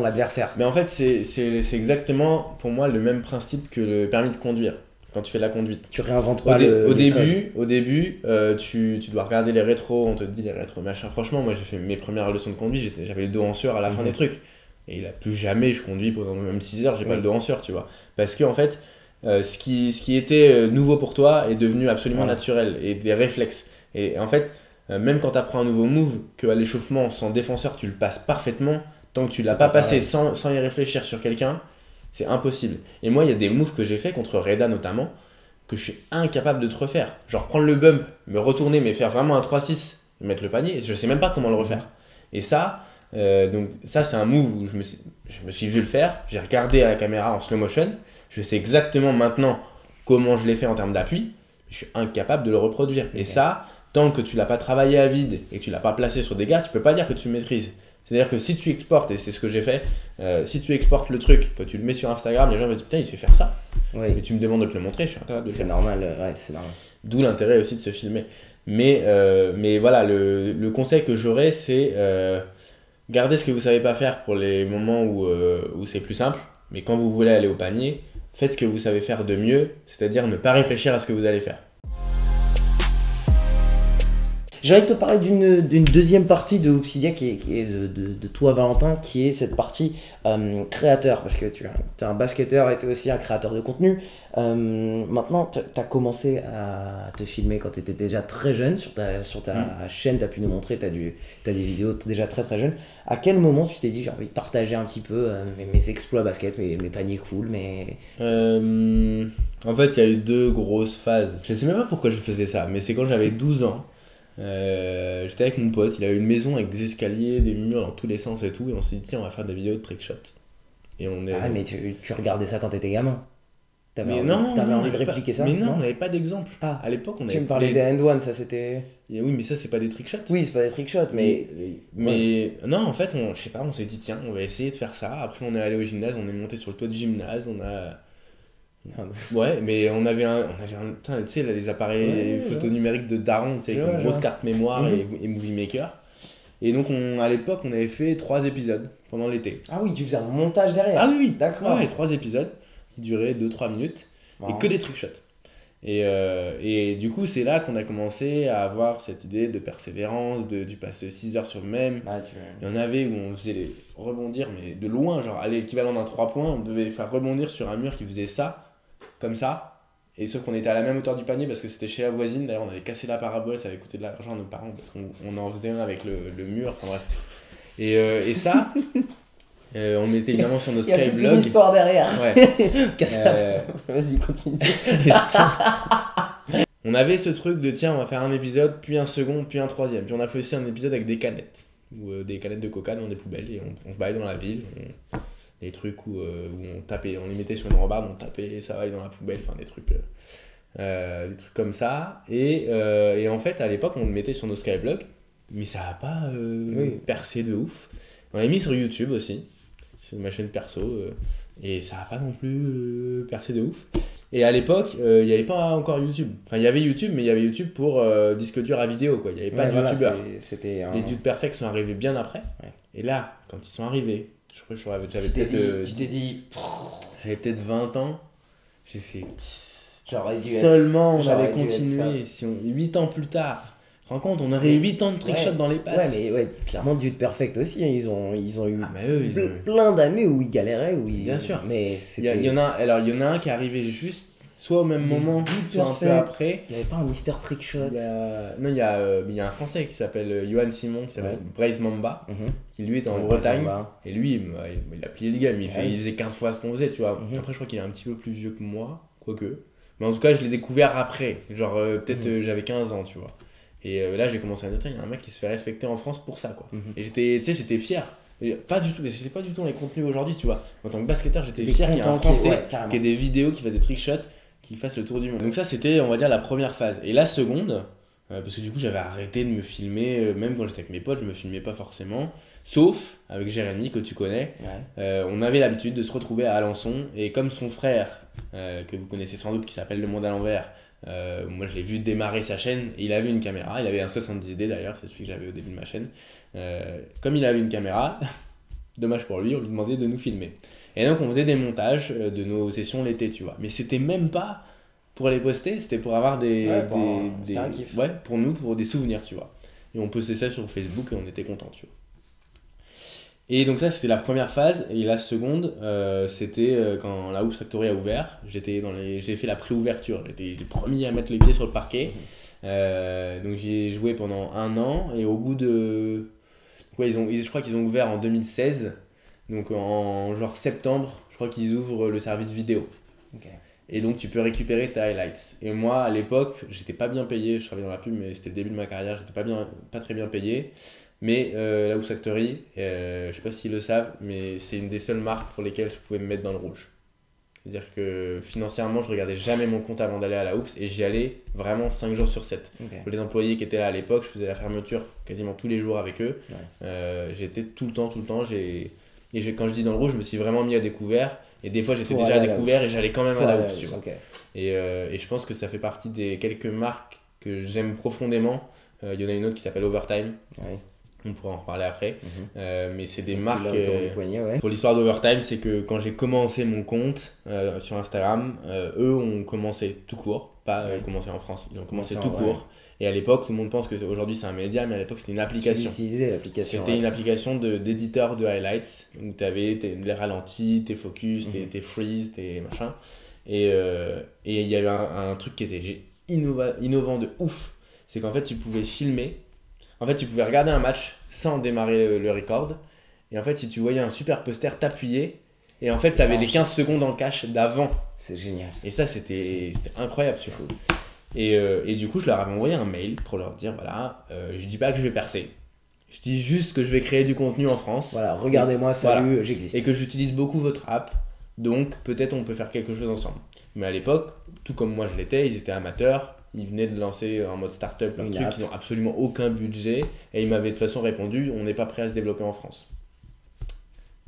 l'adversaire. Mais en fait, c'est exactement pour moi le même principe que le permis de conduire. Quand tu fais de la conduite, tu réinventes pas au début, tu dois regarder les rétros, on te dit les rétros machin. Franchement, moi j'ai fait mes premières leçons de conduite, j'avais le dos en sueur à la fin des trucs. Et là, plus jamais je conduis pendant même 6 heures, j'ai pas le dos en sueur, tu vois. Parce que en fait, ce qui était nouveau pour toi est devenu absolument naturel, et des réflexes. Et en fait, même quand tu apprends un nouveau move, qu'à l'échauffement, sans défenseur, tu le passes parfaitement, tant que tu l'as pas passé sans y réfléchir sur quelqu'un, c'est impossible. Et moi, il y a des moves que j'ai fait contre Reda notamment, que je suis incapable de te refaire. Genre prendre le bump, me retourner, mais faire vraiment un 3-6, mettre le panier, je sais même pas comment le refaire. Et ça, c'est un move où je me suis vu le faire, j'ai regardé à la caméra en slow motion, je sais exactement maintenant comment je l'ai fait en termes d'appui, je suis incapable de le reproduire. Et ça, tant que tu l'as pas travaillé à vide et que tu l'as pas placé sur des gars, tu peux pas dire que tu maîtrises. C'est-à-dire que si tu exportes, et c'est ce que j'ai fait, si tu exportes le truc, que tu le mets sur Instagram, les gens vont dire putain, il sait faire ça. Et tu me demandes de te le montrer, je suis incapable de le faire. C'est normal, c'est normal. D'où l'intérêt aussi de se filmer. Mais voilà, le conseil que j'aurais, c'est gardez ce que vous savez pas faire pour les moments où c'est plus simple. Mais quand vous voulez aller au panier, faites ce que vous savez faire de mieux, c'est-à-dire ne pas réfléchir à ce que vous allez faire. J'ai envie de te parler d'une deuxième partie de Obsidia qui est de toi, Valentin, qui est cette partie créateur. Parce que tu es un basketteur et tu es aussi un créateur de contenu. Maintenant, tu as commencé à te filmer quand tu étais déjà très jeune. Sur ta chaîne, tu as pu nous montrer, tu as des vidéos déjà très très jeunes. À quel moment tu t'es dit j'ai envie de partager un petit peu mes exploits basket, mes paniers cool, En fait, il y a eu 2 grosses phases. Je sais même pas pourquoi je faisais ça, mais c'est quand j'avais 12 ans. J'étais avec mon pote, il avait une maison avec des escaliers, des murs dans tous les sens et tout, et on s'est dit tiens on va faire des vidéos de trickshot. Et on est... Ah mais tu regardais ça quand t'étais gamin. T'avais Mais envie de répliquer ça? Mais non, on n'avait pas d'exemple. Ah, à l'époque on tu avait... me parlais des end one, ça c'était... Oui mais ça c'est pas des trickshots. Oui, c'est pas des trickshots, mais... Non en fait je sais pas, on s'est dit tiens on va essayer de faire ça. Après on est allé au gymnase, on est monté sur le toit du gymnase, on a... Ouais, mais on avait un putain, tu sais, là, les appareils photo numériques de Daron, tu sais, avec une grosse carte mémoire et Movie Maker. Et donc, à l'époque, on avait fait 3 épisodes pendant l'été. Ah oui, tu faisais un montage derrière. Ah oui, d'accord. Ouais, 3 épisodes qui duraient 2-3 minutes et que des trickshots. Et du coup, c'est là qu'on a commencé à avoir cette idée de persévérance, du passer 6 heures sur le même. Il y en avait où on faisait les rebondir, mais de loin, genre à l'équivalent d'un 3 points, on devait faire rebondir sur un mur qui faisait ça. Comme ça, et sauf qu'on était à la même hauteur du panier parce que c'était chez la voisine. D'ailleurs, on avait cassé la parabole, ça avait coûté de l'argent à nos parents parce qu'on en faisait un avec le mur, enfin bref. Et ça, on mettait évidemment sur nos Skyblogs. Il y a toute une histoire derrière. Ouais. Vas-y, continue. On avait ce truc de tiens, on va faire un épisode, puis un second, puis un troisième. Puis on a fait aussi un épisode avec des canettes, ou des canettes de coca dans des poubelles, et on se baladait dans la ville. Des trucs où on tapait, on les mettait sur une rambarde, on tapait, ça allait dans la poubelle, enfin des trucs comme ça. Et en fait, à l'époque, on le mettait sur nos Skyblogs, mais ça n'a pas percé de ouf. On l'a mis sur YouTube aussi, sur ma chaîne perso, et ça n'a pas non plus percé de ouf. Et à l'époque, il n'y avait pas encore YouTube. Enfin, il y avait YouTube, mais il y avait YouTube pour disque dur à vidéo, quoi. Il n'y avait pas de youtubeurs. Les Dudes Perfect sont arrivés bien après. Ouais. Et là, quand ils sont arrivés, j'avais peut-être... Tu t'es dit... J'avais peut-être 20 ans. J'ai fait... J'aurais dû Seulement on avait continué. 8 ans plus tard. Tu te rends compte, on aurait 8 ans de trickshot dans les pattes. Ouais, mais clairement, Dude Perfect aussi. Hein, ils ont eu plein d'années où ils galéraient. Bien sûr. Mais il y en a un qui est arrivé juste... soit au même moment, soit un peu après. Il n'y avait pas un Mister Trickshot. Il y a un Français qui s'appelle Johan Simon, qui s'appelle Braise Mamba, qui lui est en Bretagne. Et lui, il a plié le game, il faisait 15 fois ce qu'on faisait, tu vois. Après, je crois qu'il est un petit peu plus vieux que moi, quoique. Mais en tout cas, je l'ai découvert après. Genre, peut-être j'avais 15 ans, tu vois. Et là, j'ai commencé à dire, il y a un mec qui se fait respecter en France pour ça, quoi. Et j'étais fier. Pas du tout, mais c'était pas du tout dans les contenus aujourd'hui, tu vois. En tant que basketteur, j'étais fier qu'il y ait un Français qui ait des vidéos, qui fasse des trickshots, qui fasse le tour du monde. Donc ça, c'était, on va dire, la première phase. Et la seconde, parce que du coup, j'avais arrêté de me filmer, même quand j'étais avec mes potes, je me filmais pas forcément. Sauf avec Jérémy, que tu connais. On avait l'habitude de se retrouver à Alençon. Et comme son frère, que vous connaissez sans doute, qui s'appelle Le Monde à l'envers, moi je l'ai vu démarrer sa chaîne. Et il avait une caméra. Il avait un 70D d'ailleurs, c'est celui que j'avais au début de ma chaîne. Comme il avait une caméra, dommage pour lui, on lui demandait de nous filmer. Et donc on faisait des montages de nos sessions l'été, tu vois. Mais c'était même pas pour les poster, c'était pour avoir c'était un kiff. Ouais, pour nous, pour des souvenirs, tu vois. Et on postait ça sur Facebook et on était contents, tu vois. Et donc ça, c'était la première phase. Et la seconde, c'était quand la Hoops Factory a ouvert. J'ai fait la pré-ouverture. J'étais le premier à mettre les pieds sur le parquet. Donc j'y ai joué pendant 1 an. Et au bout de... Ouais, je crois qu'ils ont ouvert en 2016. Donc en genre septembre, je crois qu'ils ouvrent le service vidéo. Et donc tu peux récupérer tes highlights. Et moi, à l'époque, j'étais pas bien payé. Je travaillais dans la pub, mais c'était le début de ma carrière. J'étais pas très bien payé. Mais la Hoops Factory, je sais pas s'ils le savent, mais c'est une des seules marques pour lesquelles je pouvais me mettre dans le rouge. C'est-à-dire que financièrement, je regardais jamais mon compte avant d'aller à la Hoops et j'y allais vraiment 5 jours sur 7. Pour les employés qui étaient là à l'époque, je faisais la fermeture quasiment tous les jours avec eux. J'étais tout le temps. Et quand je dis dans le rouge, je me suis vraiment mis à découvert. Et des fois, j'étais déjà à découvert et j'allais quand même à la Hoops. Tu vois. Et je pense que ça fait partie des quelques marques que j'aime profondément. Il y en a une autre qui s'appelle Overtime. On pourra en reparler après. Mais c'est des marques... Pour l'histoire d'Overtime, c'est que quand j'ai commencé mon compte sur Instagram, eux ont commencé tout court pas Ouais. commencé en France. Ils ont commencé Commencé tout en- court. Et à l'époque, tout le monde pense qu'aujourd'hui c'est un média, mais à l'époque c'était une Tu application. utilisais l'application. C'était ouais. une application d'éditeur de highlights où tu avais les ralentis, tes focus, tes freeze, tes machins. Et il y avait un truc qui était innovant de ouf. C'est qu'en fait, tu pouvais filmer. En fait, tu pouvais regarder un match sans démarrer le record. Et en fait, si tu voyais un super poster, t'appuyais. Et en fait, tu avais Ça les 15 secondes en cache d'avant. C'est génial. Et ça, c'était incroyable, surtout. Et du coup, je leur avais envoyé un mail pour leur dire voilà, je dis pas que je vais percer. Je dis juste que je vais créer du contenu en France. Voilà, regardez-moi, salut, Voilà. j'existe. Et que j'utilise beaucoup votre app. Donc, peut-être on peut faire quelque chose ensemble. Mais à l'époque, tout comme moi je l'étais, ils étaient amateurs. Ils venaient de lancer en mode startup leur Une truc. app. Ils n'ont absolument aucun budget. Et ils m'avaient de toute façon répondu on n'est pas prêt à se développer en France.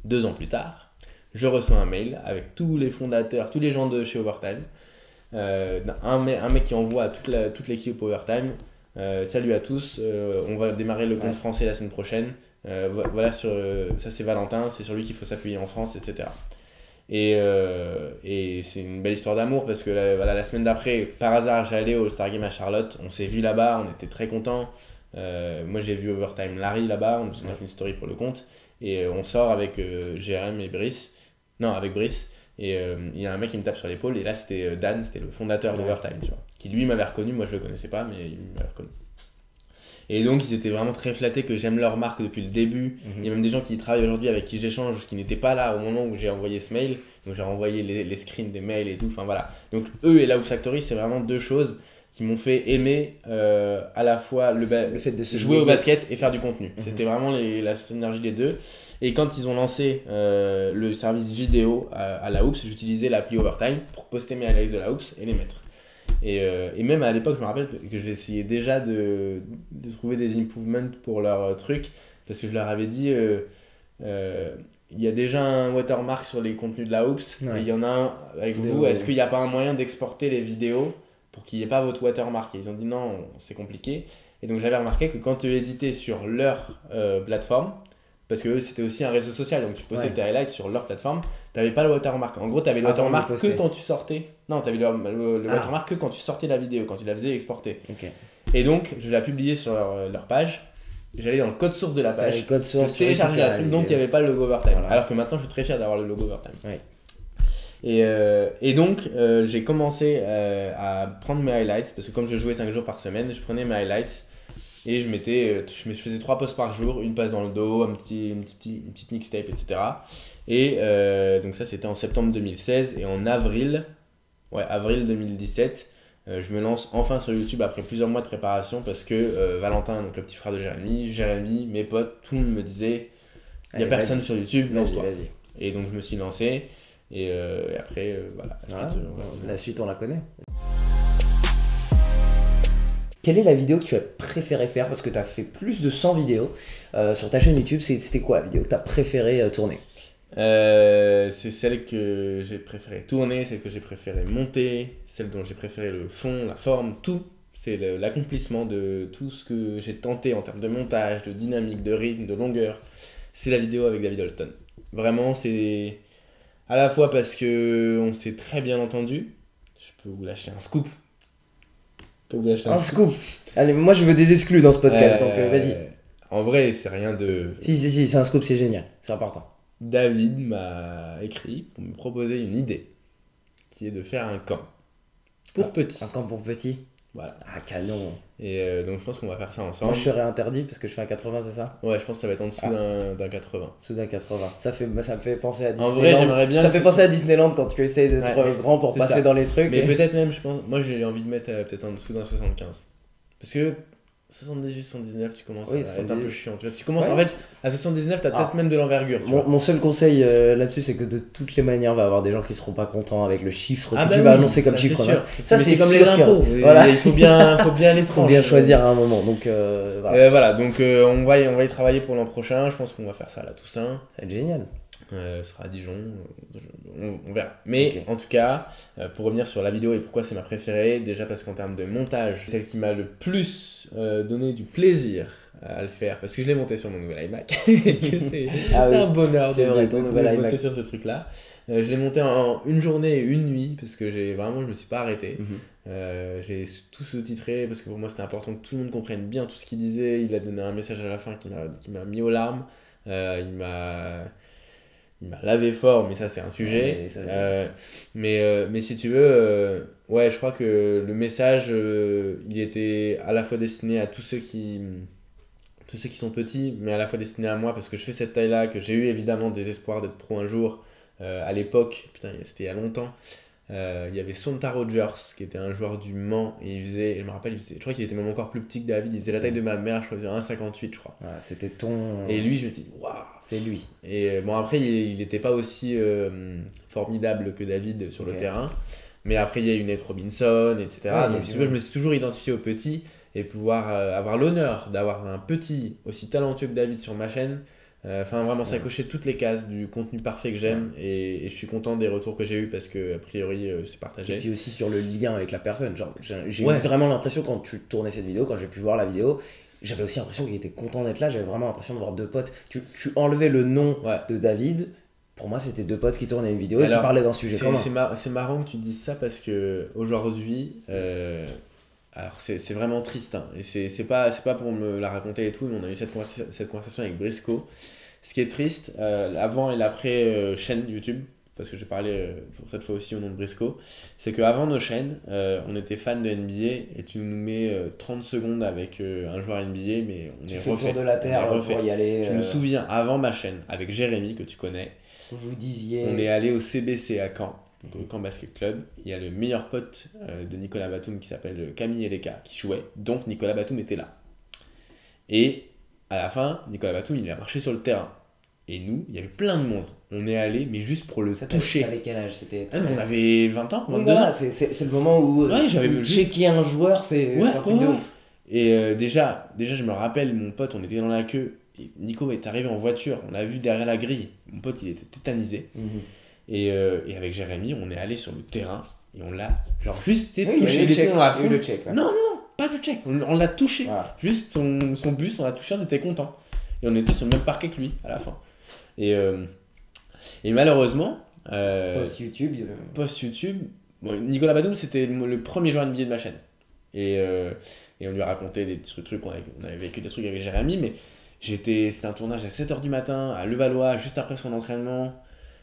2 ans plus tard, je reçois un mail avec tous les fondateurs, tous les gens de chez Overtime. Un mec qui envoie à toute l'équipe Overtime salut à tous, on va démarrer le compte français la semaine prochaine. Voilà, ça c'est Valentin, c'est sur lui qu'il faut s'appuyer en France, etc. Et c'est une belle histoire d'amour parce que la semaine d'après, par hasard, j'allais au All-Star Game à Charlotte. On s'est vu là-bas, on était très contents. Moi j'ai vu Overtime Larry là-bas, on a fait une story pour le compte. Et on sort avec Jérém et Brice. Non, avec Brice. Et il y a un mec qui me tape sur l'épaule. Et là, c'était Dan, c'était le fondateur d'Overtime, tu vois. Qui lui m'avait reconnu, moi je le connaissais pas, mais il m'avait reconnu. Et donc, ils étaient vraiment très flattés que j'aime leur marque depuis le début. Il y a même des gens qui travaillent aujourd'hui avec qui j'échange qui n'étaient pas là au moment où j'ai envoyé ce mail. Donc, j'ai renvoyé les screens des mails et tout. Enfin voilà. Donc, eux et la Hoop Factory, c'est vraiment deux choses qui m'ont fait aimer à la fois le fait de se jouer au dédier. basket et faire du contenu. C'était vraiment la synergie des deux. Et quand ils ont lancé le service vidéo à la Hoops, j'utilisais l'appli Overtime pour poster mes highlights de la Hoops et les mettre. Et même à l'époque, je me rappelle que j'essayais déjà de trouver des improvements pour leur truc, parce que je leur avais dit il y a déjà un watermark sur les contenus de la Hoops, et il y en a un avec vous. Est-ce qu'il n'y a pas un moyen d'exporter les vidéos pour qu'il n'y ait pas votre watermark? Et ils ont dit non, c'est compliqué. Et donc j'avais remarqué que quand tu éditais sur leur plateforme, parce que eux c'était aussi un réseau social, donc tu postais tes highlights sur leur plateforme, t'avais pas le watermark. En gros, t'avais le watermark que quand tu sortais. Non, t'avais le watermark que quand tu sortais la vidéo, quand tu la faisais exporter. Okay. Et donc, je l'ai publié sur leur page. J'allais dans le code source de la page. Je téléchargeais la truc, donc il n'y avait pas le logo Overtime. Voilà. Alors que maintenant, je suis très fier d'avoir le logo Overtime. Ouais. Et donc, j'ai commencé à prendre mes highlights, parce que comme je jouais 5 jours par semaine, je prenais mes highlights. Et je faisais 3 posts par jour, une passe dans le dos, une petite mixtape, etc. Et donc ça c'était en septembre 2016 et en avril 2017, je me lance enfin sur YouTube après plusieurs mois de préparation parce que Valentin, donc le petit frère de Jérémy, mes potes, tout le monde me disait il n'y a personne sur YouTube, lance-toi. Et donc je me suis lancé et après voilà. La suite on la connaît. Quelle est la vidéo que tu as préféré faire? Parce que tu as fait plus de 100 vidéos sur ta chaîne YouTube. C'était quoi la vidéo que tu as préféré tourner? C'est celle que j'ai préféré tourner, celle que j'ai préféré monter, celle dont j'ai préféré le fond, la forme, tout. C'est l'accomplissement de tout ce que j'ai tenté en termes de montage, de dynamique, de rythme, de longueur. C'est la vidéo avec David Holston. Vraiment, c'est à la fois parce qu'on s'est très bien entendu. Je peux vous lâcher un scoop. Un scoop. Allez, moi je veux des exclus dans ce podcast, donc vas-y. En vrai, c'est rien de... Si, c'est un scoop, c'est génial, c'est important. David m'a écrit pour me proposer une idée, qui est de faire un camp pour petits. Un camp pour petits? Voilà. Ah, canon. Et donc je pense qu'on va faire ça ensemble. Moi je serais interdit parce que je fais un 80, c'est ça? Ouais, je pense que ça va être en dessous d'un 80. Sous d'un 80. Ça me fait penser à Disneyland. En vrai, j'aimerais bien... Ça me fait penser à Disneyland quand tu essayes d'être grand pour passer ça dans les trucs. Mais peut-être même, je pense... Moi j'ai envie de mettre peut-être en dessous d'un 75. Parce que 78, 79, tu commences à être un peu chiant. Tu commences en fait, à 79, t'as peut-être même de l'envergure. Mon seul conseil là-dessus, c'est que de toutes les manières, il va y avoir des gens qui seront pas contents avec le chiffre que tu vas annoncer comme chiffre. Ça, c'est comme les impôts. Voilà. Il faut bien les trancher. Il faut bien choisir à un moment. Donc, voilà, donc on va y travailler pour l'an prochain. Je pense qu'on va faire ça à la Toussaint. Ça va être génial. Ce sera à Dijon, on verra. Mais en tout cas, pour revenir sur la vidéo et pourquoi c'est ma préférée, déjà parce qu'en termes de montage, c'est celle qui m'a le plus donné du plaisir à le faire, parce que je l'ai monté sur mon nouvel iMac, et que c'est un bonheur de bosser sur ce truc-là. Je l'ai monté en une journée et une nuit parce que je me suis pas arrêté. J'ai tout sous-titré parce que pour moi c'était important que tout le monde comprenne bien tout ce qu'il disait. Il a donné un message à la fin qui m'a mis aux larmes. Il m'a lavé fort, mais ça c'est un sujet. Mais si tu veux, ouais, je crois que le message, il était à la fois destiné à tous ceux qui sont petits, mais à la fois destiné à moi parce que je fais cette taille-là, que j'ai eu évidemment des espoirs d'être pro un jour. À l'époque, putain, c'était il y a longtemps. Il y avait Sonta Rogers qui était un joueur du Mans et je me rappelle, je crois qu'il était même encore plus petit que David, il faisait la taille de ma mère, je crois, il faisait 1,58 je crois. Ah, c'était ton. Et lui, je me dis, waouh! C'est lui. Et bon, après, il n'était pas aussi formidable que David sur le terrain, mais après, il y a eu Nate Robinson, etc. Donc, si tu veux, je me suis toujours identifié au petit et pouvoir avoir l'honneur d'avoir un petit aussi talentueux que David sur ma chaîne. Enfin, vraiment, ça cochait toutes les cases du contenu parfait que j'aime et je suis content des retours que j'ai eu parce que, a priori, c'est partagé. Et puis aussi sur le lien avec la personne. Genre, j'ai eu vraiment l'impression quand tu tournais cette vidéo, quand j'ai pu voir la vidéo, j'avais aussi l'impression qu'il était content d'être là. J'avais vraiment l'impression de voir deux potes. Tu enlevais le nom de David. Pour moi, c'était deux potes qui tournaient une vidéo et qui parlaient d'un sujet commun. C'est marrant que tu dises ça parce que aujourd'hui. Alors c'est vraiment triste hein. Et c'est pas pour me la raconter et tout, mais on a eu cette conversation avec Briscoe. Ce qui est triste, l'avant et l'après chaîne YouTube, parce que je parlais pour cette fois aussi au nom de Briscoe, c'est qu'avant nos chaînes, on était fans de NBA et tu nous mets 30 secondes avec un joueur NBA, mais on est refait. Tu fais le tour de la terre pour y aller. Je me souviens, avant ma chaîne, avec Jérémy, que tu connais, vous disiez... on est allé au CBC à Caen. Donc au Caen Basket Club, il y a le meilleur pote de Nicolas Batum qui s'appelle Camille Eleka qui jouait, donc Nicolas Batum était là. Et à la fin, Nicolas Batum il a marché sur le terrain. Et nous, il y avait plein de monde. On est allé, mais juste pour le toucher. Avec quel âge c'était On avait 20 ans, 22 ans. ans. C'est le moment où chez qui un joueur, c'est un truc de ouf. Et déjà, je me rappelle, mon pote, on était dans la queue. Et Nico est arrivé en voiture, on l'a vu derrière la grille. Mon pote, il était tétanisé. Et avec Jérémy, on est allé sur le terrain et on l'a juste touché. Le check. Non, pas le check. On l'a touché. Voilà. Juste son bus, on l'a touché, on était content. Et on était sur le même parquet que lui à la fin. Et malheureusement. Post-YouTube. Bon, Nicolas Batum, c'était le premier joueur NBA de ma chaîne. Et on lui a raconté des petits trucs. On avait vécu des trucs avec Jérémy, mais c'était un tournage à 7h du matin à Levallois, juste après son entraînement.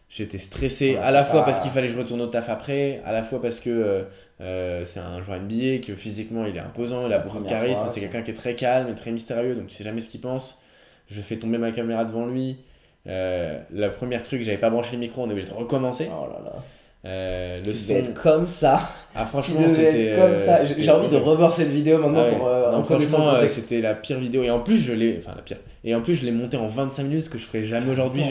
J'étais stressé à la fois parce qu'il fallait que je retourne au taf après, à la fois parce que c'est un joueur NBA, que physiquement il est imposant, il a beaucoup de charisme, c'est quelqu'un qui est très calme et très mystérieux, donc tu sais jamais ce qu'il pense. Je fais tomber ma caméra devant lui. Le premier truc, j'avais pas branché le micro, on est obligé de recommencer. Oh là là. Le son être comme ça. Ah franchement c'était comme ça. J'ai envie de revoir cette vidéo maintenant pour franchement c'était la pire vidéo et en plus je l'ai monté en 25 minutes, ce que je ferais jamais aujourd'hui.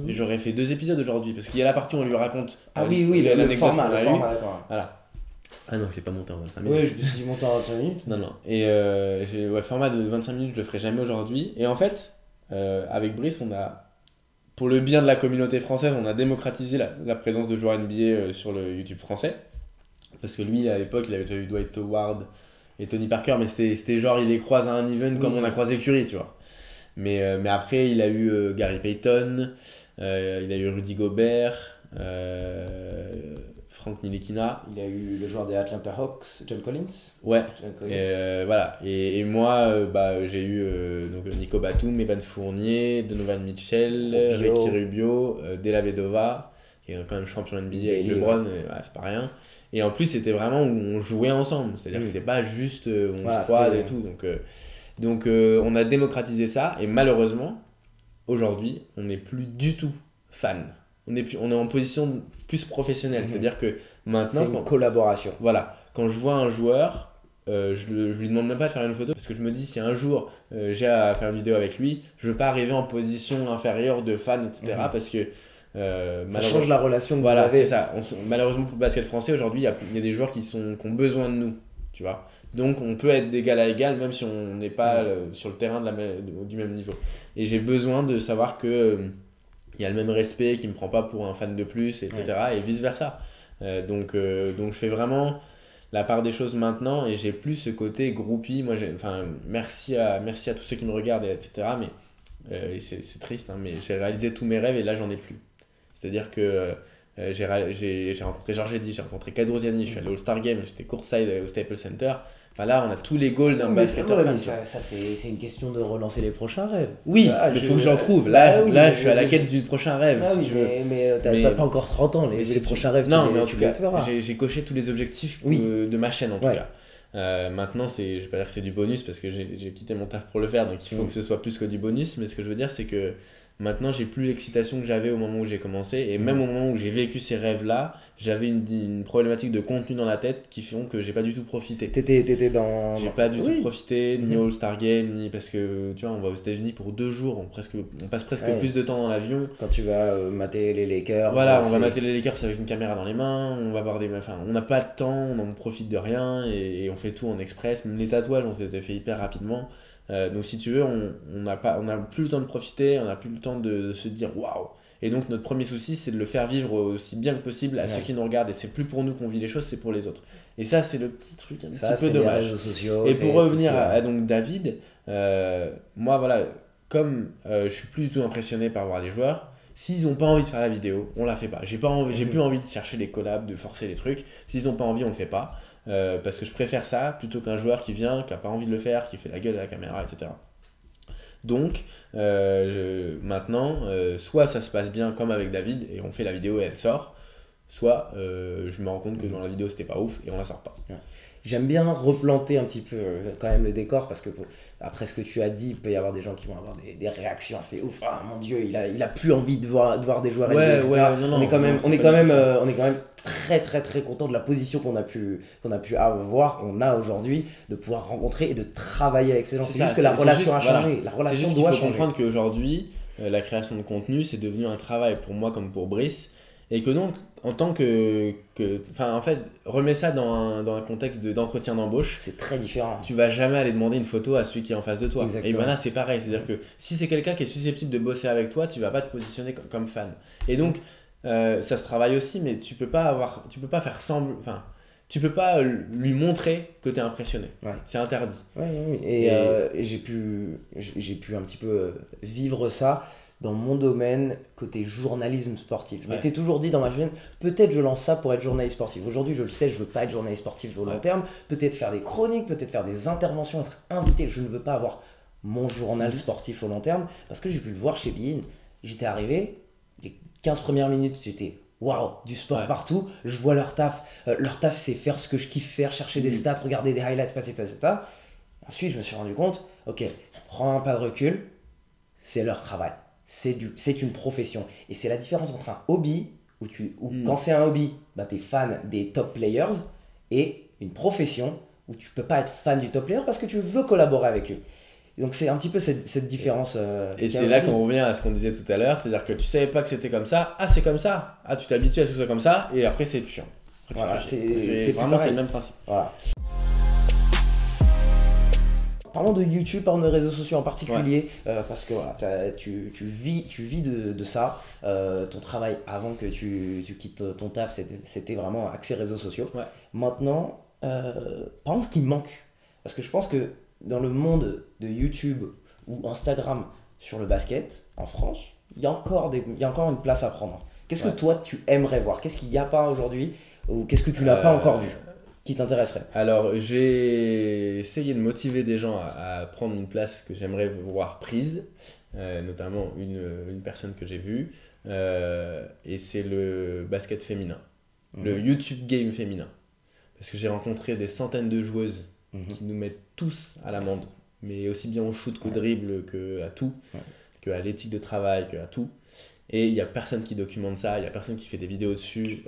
J'aurais fait 2 épisodes aujourd'hui parce qu'il y a la partie où on lui raconte le format voilà. Ah non, je l'ai pas monté en 25 minutes. Oui, je me suis dit monté en 25 minutes. Non. Et format de 25 minutes, je le ferai jamais aujourd'hui. Et en fait, avec Brice, pour le bien de la communauté française, on a démocratisé la présence de joueurs NBA sur le YouTube français. Parce que lui, à l'époque, il avait déjà eu Dwight Howard et Tony Parker, mais c'était genre, il les croise à un event comme on a croisé Curry, tu vois. Mais après, il a eu Gary Payton, il a eu Rudy Gobert, Frank Ntilikina. Il a eu le joueur des Atlanta Hawks, John Collins. Ouais. Voilà. Et moi, j'ai eu donc Nico Batum, Evan Fournier, Donovan Mitchell, Ricky Rubio, Della Vedova, qui est quand même champion NBA avec LeBron, c'est pas rien. Et en plus, c'était vraiment où on jouait ensemble. C'est-à-dire que c'est pas juste on se croise et tout. Donc on a démocratisé ça. Et malheureusement, aujourd'hui, on n'est plus du tout fan. On est en position plus professionnelle. C'est-à-dire que maintenant... C'est une collaboration. Voilà. Quand je vois un joueur, je lui demande même pas de faire une photo. Parce que je me dis, si un jour j'ai à faire une vidéo avec lui, je veux pas arriver en position inférieure de fan, etc. Parce que... ça change la relation que vous avez. C'est ça. Malheureusement pour le basket français, aujourd'hui, il y a des joueurs qui ont besoin de nous. Tu vois. Donc on peut être d'égal à égal, même si on n'est pas sur le terrain du même niveau. Et j'ai besoin de savoir que... il y a le même respect, qui me prend pas pour un fan de plus, etc. Et vice versa. Donc je fais vraiment la part des choses maintenant et j'ai plus ce côté groupie. Moi, merci à tous ceux qui me regardent, etc. Mais c'est triste, hein, mais j'ai réalisé tous mes rêves et là j'en ai plus. C'est-à-dire que J'ai rencontré Georges Eddy, j'ai rencontré Kadrouziani, je suis allé au All-Star Game, j'étais courtside au Staples Center. Enfin là, on a tous les goals d'un basketteur. Mais ça c'est une question de relancer les prochains rêves. Oui, il faut que j'en trouve. Là, je suis à la quête du prochain rêve. Ah, si tu veux. Mais t'as pas encore 30 ans, les prochains rêves. Non, mais en tout cas, j'ai coché tous les objectifs de ma chaîne en tout cas. Maintenant, je vais pas dire que c'est du bonus parce que j'ai quitté mon taf pour le faire, donc il faut que ce soit plus que du bonus. Mais ce que je veux dire, c'est que maintenant, j'ai plus l'excitation que j'avais au moment où j'ai commencé. Et même au moment où j'ai vécu ces rêves-là, j'avais une problématique de contenu dans la tête qui font que j'ai pas du tout profité. T'étais dans... J'ai pas du tout profité, ni au All-Star Game, ni parce que tu vois, on va aux États-Unis pour 2 jours, on passe presque plus de temps dans l'avion. Quand tu vas mater les Lakers. Voilà, on va mater les Lakers avec une caméra dans les mains, on va voir on n'a pas de temps, on profite de rien et on fait tout en express. Même les tatouages, on se les a fait hyper rapidement. Donc si tu veux, on n'a plus le temps de profiter, on n'a plus le temps de se dire waouh. Et donc notre premier souci, c'est de le faire vivre aussi bien que possible à ceux qui nous regardent. Et c'est plus pour nous qu'on vit les choses, c'est pour les autres. Et ça, c'est le petit truc un petit peu dommage. Les réseaux sociaux, et pour revenir à donc David, moi voilà, comme je suis plus du tout impressionné par voir les joueurs, s'ils n'ont pas envie de faire la vidéo, on la fait pas. J'ai plus envie de chercher des collabs, de forcer les trucs. S'ils n'ont pas envie, on le fait pas. Parce que je préfère ça plutôt qu'un joueur qui vient, qui n'a pas envie de le faire, qui fait la gueule à la caméra, etc. Donc maintenant, soit ça se passe bien comme avec David et on fait la vidéo et elle sort, soit je me rends compte que dans la vidéo c'était pas ouf et on la sort pas. J'aime bien replanter un petit peu quand même le décor parce que après ce que tu as dit, il peut y avoir des gens qui vont avoir des réactions assez ouf. Ah mon dieu, il a plus envie de voir des joueurs NBA, etc. On est quand même très très très content de la position qu'on a pu avoir, qu'on a aujourd'hui, de pouvoir rencontrer et de travailler avec ces gens. C'est juste que la relation a changé. La relation doit changer. Il faut comprendre qu'aujourd'hui, la création de contenu, c'est devenu un travail pour moi comme pour Brice. Et que donc, en tant en fait, remets ça dans un contexte d'entretien d'embauche. C'est très différent. Tu vas jamais aller demander une photo à celui qui est en face de toi. Exactement. Et ben là, c'est pareil. C'est-à-dire que si c'est quelqu'un qui est susceptible de bosser avec toi, tu vas pas te positionner comme fan. Et donc, ça se travaille aussi, mais tu peux pas faire semblant. Enfin, tu peux pas lui montrer que tu es impressionné. Ouais. C'est interdit. Ouais. Et j'ai pu un petit peu vivre ça dans mon domaine côté journalisme sportif. Je m'étais toujours dit dans ma chaîne, peut-être je lance ça pour être journaliste sportif. Aujourd'hui, je le sais, je veux pas être journaliste sportif au long terme. Peut-être faire des chroniques, peut-être faire des interventions, être invité. Je ne veux pas avoir mon journal sportif au long terme parce que j'ai pu le voir chez Bein. J'étais arrivé, les 15 premières minutes, j'étais waouh, du sport partout. Je vois leur taf. Leur taf, c'est faire ce que je kiffe faire, chercher des stats, regarder des highlights, etc. Ensuite, je me suis rendu compte, ok, prends un pas de recul, c'est leur travail. C'est une profession. Et c'est la différence entre un hobby, où quand c'est un hobby, bah, tu es fan des top players, et une profession où tu peux pas être fan du top player parce que tu veux collaborer avec lui. Et donc c'est un petit peu cette différence. Et c'est là qu'on revient à ce qu'on disait tout à l'heure, c'est-à-dire que tu savais pas que c'était comme ça, c'est comme ça, tu t'habitues à ce que ce soit comme ça, et après c'est chiant. Voilà, c'est le même principe. Voilà. Parlons de YouTube, parlons de réseaux sociaux en particulier, parce que voilà, tu vis de ça. Ton travail avant que tu quittes ton taf, c'était vraiment axé réseaux sociaux. Ouais. Maintenant, par ce qui me manque, parce que je pense que dans le monde de YouTube ou Instagram sur le basket, en France, il y a encore une place à prendre. Qu'est-ce que toi, tu aimerais voir? Qu'est-ce qu'il n'y a pas aujourd'hui? Ou qu'est-ce que tu n'as pas encore vu qui t'intéresserait? Alors, j'ai essayé de motiver des gens à prendre une place que j'aimerais voir prise, notamment une personne que j'ai vue, et c'est le basket féminin, le YouTube game féminin. Parce que j'ai rencontré des centaines de joueuses qui nous mettent tous à l'amende, mais aussi bien au shoot qu'au dribble, qu'à tout, qu'à l'éthique de travail, qu'à tout. Et il n'y a personne qui documente ça, il n'y a personne qui fait des vidéos dessus.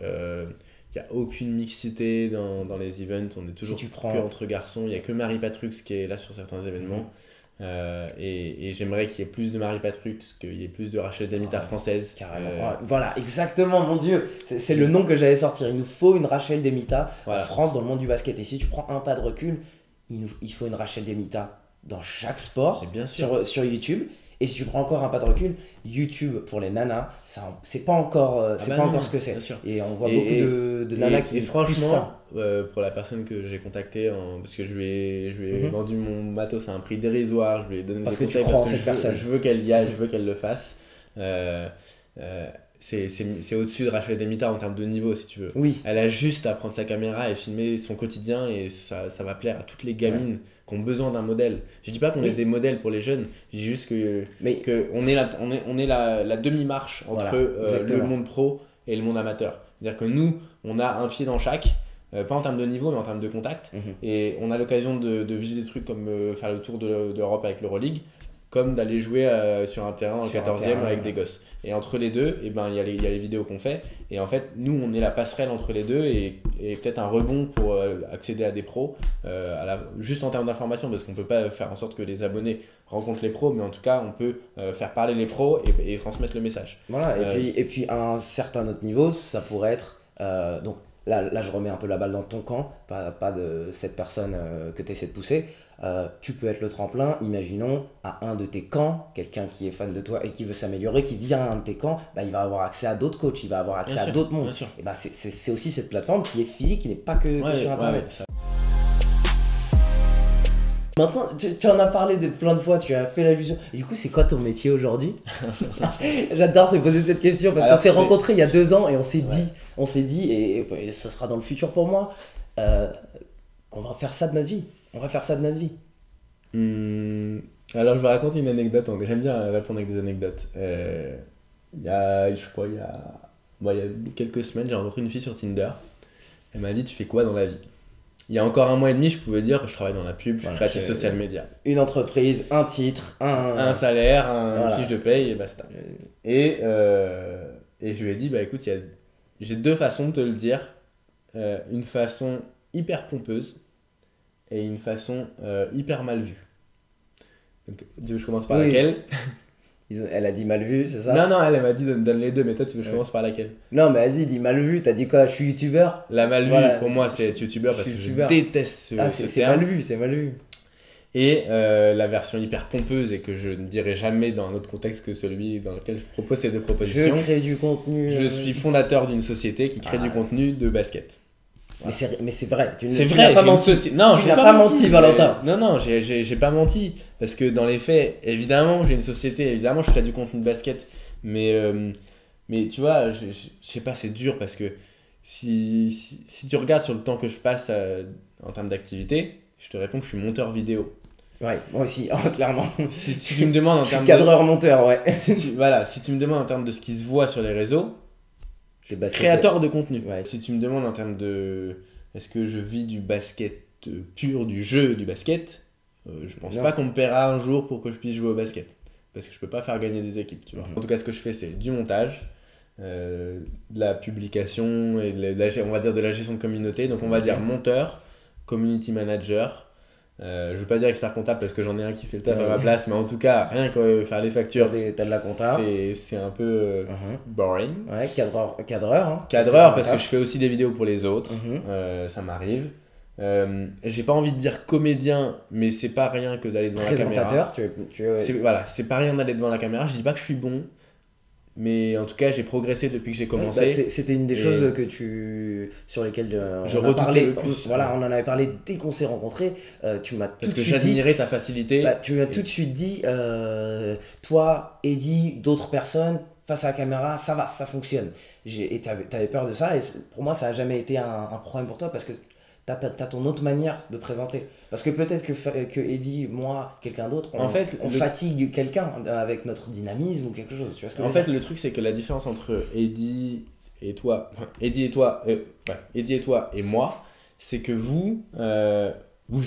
Il n'y a aucune mixité dans les events, on est toujours entre garçons. Il n'y a que Marie Patrux qui est là sur certains événements. Et j'aimerais qu'il y ait plus de Marie Patrux, qu'il y ait plus de Rachel Demita française. Carrément. Voilà, exactement, mon Dieu. C'est le nom que j'allais sortir. Il nous faut une Rachel Demita en France dans le monde du basket. Et si tu prends un pas de recul, il faut une Rachel Demita dans chaque sport sur YouTube. Et si tu prends encore un pas de recul, YouTube pour les nanas, c'est pas encore ce que c'est. Et on voit beaucoup de nanas qui franchement, ça. Pour la personne que j'ai contactée, parce que je lui ai vendu mon matos à un prix dérisoire, je lui ai donné parce des que conseils tu crois en cette personne. Je veux qu'elle y aille, je veux qu'elle le fasse. c'est au-dessus de Rachel Demita en termes de niveau, si tu veux. Oui. Elle a juste à prendre sa caméra et filmer son quotidien et ça va plaire à toutes les gamines qui ont besoin d'un modèle. Je dis pas qu'on est des modèles pour les jeunes, je dis juste que on est la demi-marche entre le monde pro et le monde amateur. C'est-à-dire que nous, on a un pied dans chaque, pas en termes de niveau mais en termes de contact, et on a l'occasion de vivre des trucs comme faire le tour de l'Europe avec l'Euroleague, comme d'aller jouer sur un terrain en 14e avec des gosses. Et entre les deux, il y a les vidéos qu'on fait. Et en fait, nous, on est la passerelle entre les deux et peut-être un rebond pour accéder à des pros, juste en termes d'information, parce qu'on ne peut pas faire en sorte que les abonnés rencontrent les pros, mais en tout cas, on peut faire parler les pros et transmettre le message. Voilà, et puis à un certain autre niveau, ça pourrait être... donc là, je remets un peu la balle dans ton camp, pas de cette personne que tu essaies de pousser. Tu peux être le tremplin, imaginons, à un de tes camps, quelqu'un qui est fan de toi et qui veut s'améliorer, qui vient à un de tes camps, bah, il va avoir accès à d'autres coachs, il va avoir accès à d'autres mondes. Et bah, c'est aussi cette plateforme qui est physique, qui n'est pas que sur Internet. Maintenant, tu en as parlé plein de fois, tu as fait l'allusion. Et du coup, c'est quoi ton métier aujourd'hui? J'adore te poser cette question parce qu'on s'est rencontrés il y a 2 ans et on s'est dit, et ça sera dans le futur pour moi, qu'on va faire ça de notre vie. On va faire ça de notre vie. Alors, je vais raconter une anecdote. J'aime bien répondre avec des anecdotes. Il y a quelques semaines, j'ai rencontré une fille sur Tinder. Elle m'a dit, tu fais quoi dans la vie? Il y a encore 1 mois et demi, je pouvais dire que je travaille dans la pub, je suis créatif social media. Une entreprise, un titre, un salaire, une fiche de paye et basta. Et je lui ai dit, bah écoute, j'ai 2 façons de te le dire. Une façon hyper pompeuse et une façon hyper mal vue. Donc, tu veux que je commence par laquelle? Elle a dit mal vu, c'est ça? Non, elle m'a dit donne les 2, mais toi tu veux que je commence par laquelle? Non, mais vas-y, dis mal vu, t'as dit quoi? Je suis youtubeur? La mal vue, pour moi, c'est être youtubeur parce que je déteste ce terme. C'est mal vu, c'est mal vu. Et la version hyper pompeuse et que je ne dirai jamais dans un autre contexte que celui dans lequel je propose ces 2 propositions. Je crée du contenu. Je suis fondateur d'une société qui crée du contenu de basket. Voilà. Mais c'est vrai, tu n'as pas menti. Non, tu n'as pas menti, Valentin. Non, j'ai pas menti. Parce que dans les faits, évidemment, j'ai une société, évidemment, je crée du contenu de basket. Mais tu vois, je sais pas, c'est dur parce que si tu regardes sur le temps que je passe en termes d'activité, je te réponds que je suis monteur vidéo. Ouais, moi aussi, clairement. Si tu me demandes en termes de... cadreur-monteur, ouais. si tu me demandes en termes de ce qui se voit sur les réseaux, créateur de contenu. Ouais. Si tu me demandes en termes de est-ce que je vis du basket pur, du jeu du basket, je pense pas qu'on me paiera un jour pour que je puisse jouer au basket. Parce que je peux pas faire gagner des équipes, tu vois. En tout cas, ce que je fais, c'est du montage, de la publication et on va dire de la gestion de communauté. Donc on va dire monteur, community manager. Je veux pas dire expert comptable parce que j'en ai un qui fait le taf à ma place, mais en tout cas, rien que faire les factures, t'as de la compta. C'est un peu boring. Ouais, cadreur. Hein, cadreur parce que je fais aussi des vidéos pour les autres, ça m'arrive. J'ai pas envie de dire comédien, mais c'est pas rien que d'aller devant la caméra. Présentateur, c'est pas rien d'aller devant la caméra. Je dis pas que je suis bon, mais en tout cas j'ai progressé depuis que j'ai commencé. C'était une des choses sur lesquelles je redoutais le plus. Voilà, on en avait parlé dès qu'on s'est rencontrés. Tu m'as parce que j'admirais ta facilité. Tu m'as tout de suite dit, toi, Eddy, d'autres personnes face à la caméra, ça va, ça fonctionne. Et t'avais peur de ça, et pour moi ça a jamais été un problème pour toi parce que t'as ton autre manière de présenter. Parce que peut-être que Eddy, moi, quelqu'un d'autre, on fatigue quelqu'un avec notre dynamisme ou quelque chose. Tu vois ce que en fait, le truc, c'est que la différence entre Eddy et toi et moi, c'est que vous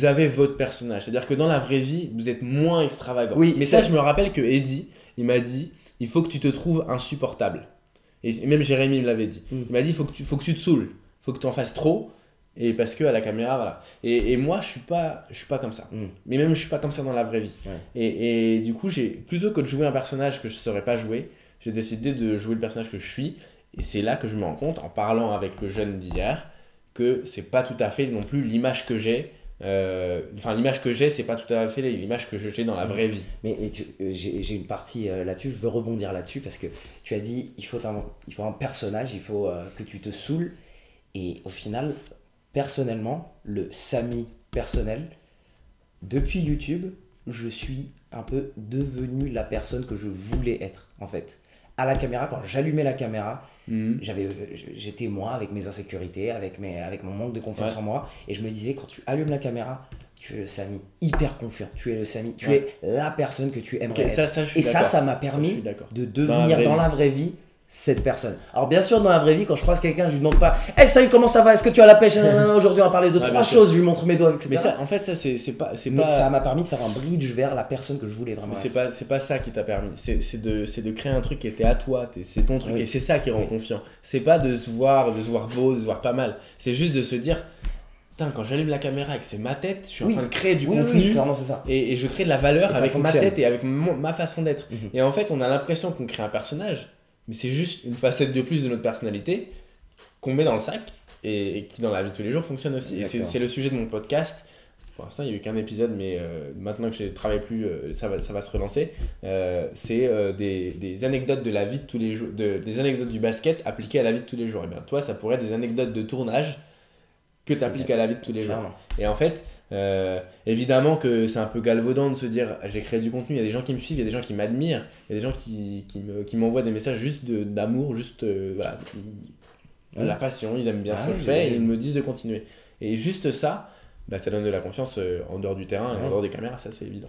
avez votre personnage. C'est-à-dire que dans la vraie vie, vous êtes moins extravagant. Oui, mais ça, je me rappelle que Eddy, il m'a dit, il faut que tu te trouves insupportable. Et même Jérémy me l'avait dit. Il m'a dit, il faut que tu te saoules. Il faut que tu en fasses trop. Et parce que à la caméra, voilà. Et moi, je suis pas comme ça. Mais même, je suis pas comme ça dans la vraie vie. Ouais. Et du coup, plutôt que de jouer un personnage que je saurais pas jouer, j'ai décidé de jouer le personnage que je suis. Et c'est là que je me rends compte, en parlant avec le jeune d'hier, que c'est pas tout à fait non plus l'image que j'ai. L'image que j'ai, c'est pas tout à fait l'image que j'ai dans la vraie vie. Mais j'ai une partie là-dessus, je veux rebondir là-dessus parce que tu as dit il faut un personnage, il faut que tu te saoules. Et au final, personnellement, le Samy personnel, depuis YouTube, je suis un peu devenu la personne que je voulais être, en fait. à la caméra, quand j'allumais la caméra, Mhm. j'étais moi avec mes insécurités, avec mon manque de confiance Ouais. en moi. Et je me disais, quand tu allumes la caméra, tu es le Samy hyper confiant. Tu es le Samy, tu Ouais. es la personne que tu aimerais Ok, être. ça, je suis Et ça, d'accord. ça m'a Ça, je permis suis d'accord. de Dans la devenir vraie dans vie. la vraie vie cette personne. Alors bien sûr, dans la vraie vie, quand je croise quelqu'un, je lui demande pas « Hey Samy, comment ça va? Est-ce que tu as la pêche? Aujourd'hui, on va parler de Ouais, 3 bien sûr. choses. » Je lui montre mes doigts, etc. Mais ça, en fait, ça, c'est pas. Mais ça m'a permis de faire un bridge vers la personne que je voulais vraiment Mais être. c'est pas ça qui t'a permis. C'est de créer un truc qui était à toi. C'est ton truc. Oui. Et c'est ça qui rend Oui. confiant. C'est pas de se voir beau, de se voir pas mal. C'est juste de se dire, putain, quand j'allume la caméra et que c'est ma tête, je suis en Oui. train de créer du Oui, contenu. oui, clairement, c'est ça. Et je crée de la valeur Et ça avec ma fonctionne. tête et avec ma façon d'être. Mhm. Et en fait, on a l'impression qu'on crée un personnage, mais c'est juste une facette de plus de notre personnalité qu'on met dans le sac et qui, dans la vie de tous les jours, fonctionne aussi. Et Exactement. c'est le sujet de mon podcast. Pour l'instant, il n'y a eu qu'un épisode, mais maintenant que je ne travaille plus, ça va se relancer. C'est des anecdotes de la vie de tous les jours, des anecdotes du basket appliquées à la vie de tous les jours. Et bien, toi, ça pourrait être des anecdotes de tournage que tu appliques à la vie de tous les jours. Clairement. Et en fait, évidemment que c'est un peu galvaudant de se dire j'ai créé du contenu, il y a des gens qui me suivent, il y a des gens qui m'admirent, il y a des gens qui m'envoient des messages juste d'amour, juste voilà, la passion, ils aiment bien ce que je fais et ils me disent de continuer. Et juste ça, bah, ça donne de la confiance en dehors du terrain et en dehors des caméras, ça c'est évident.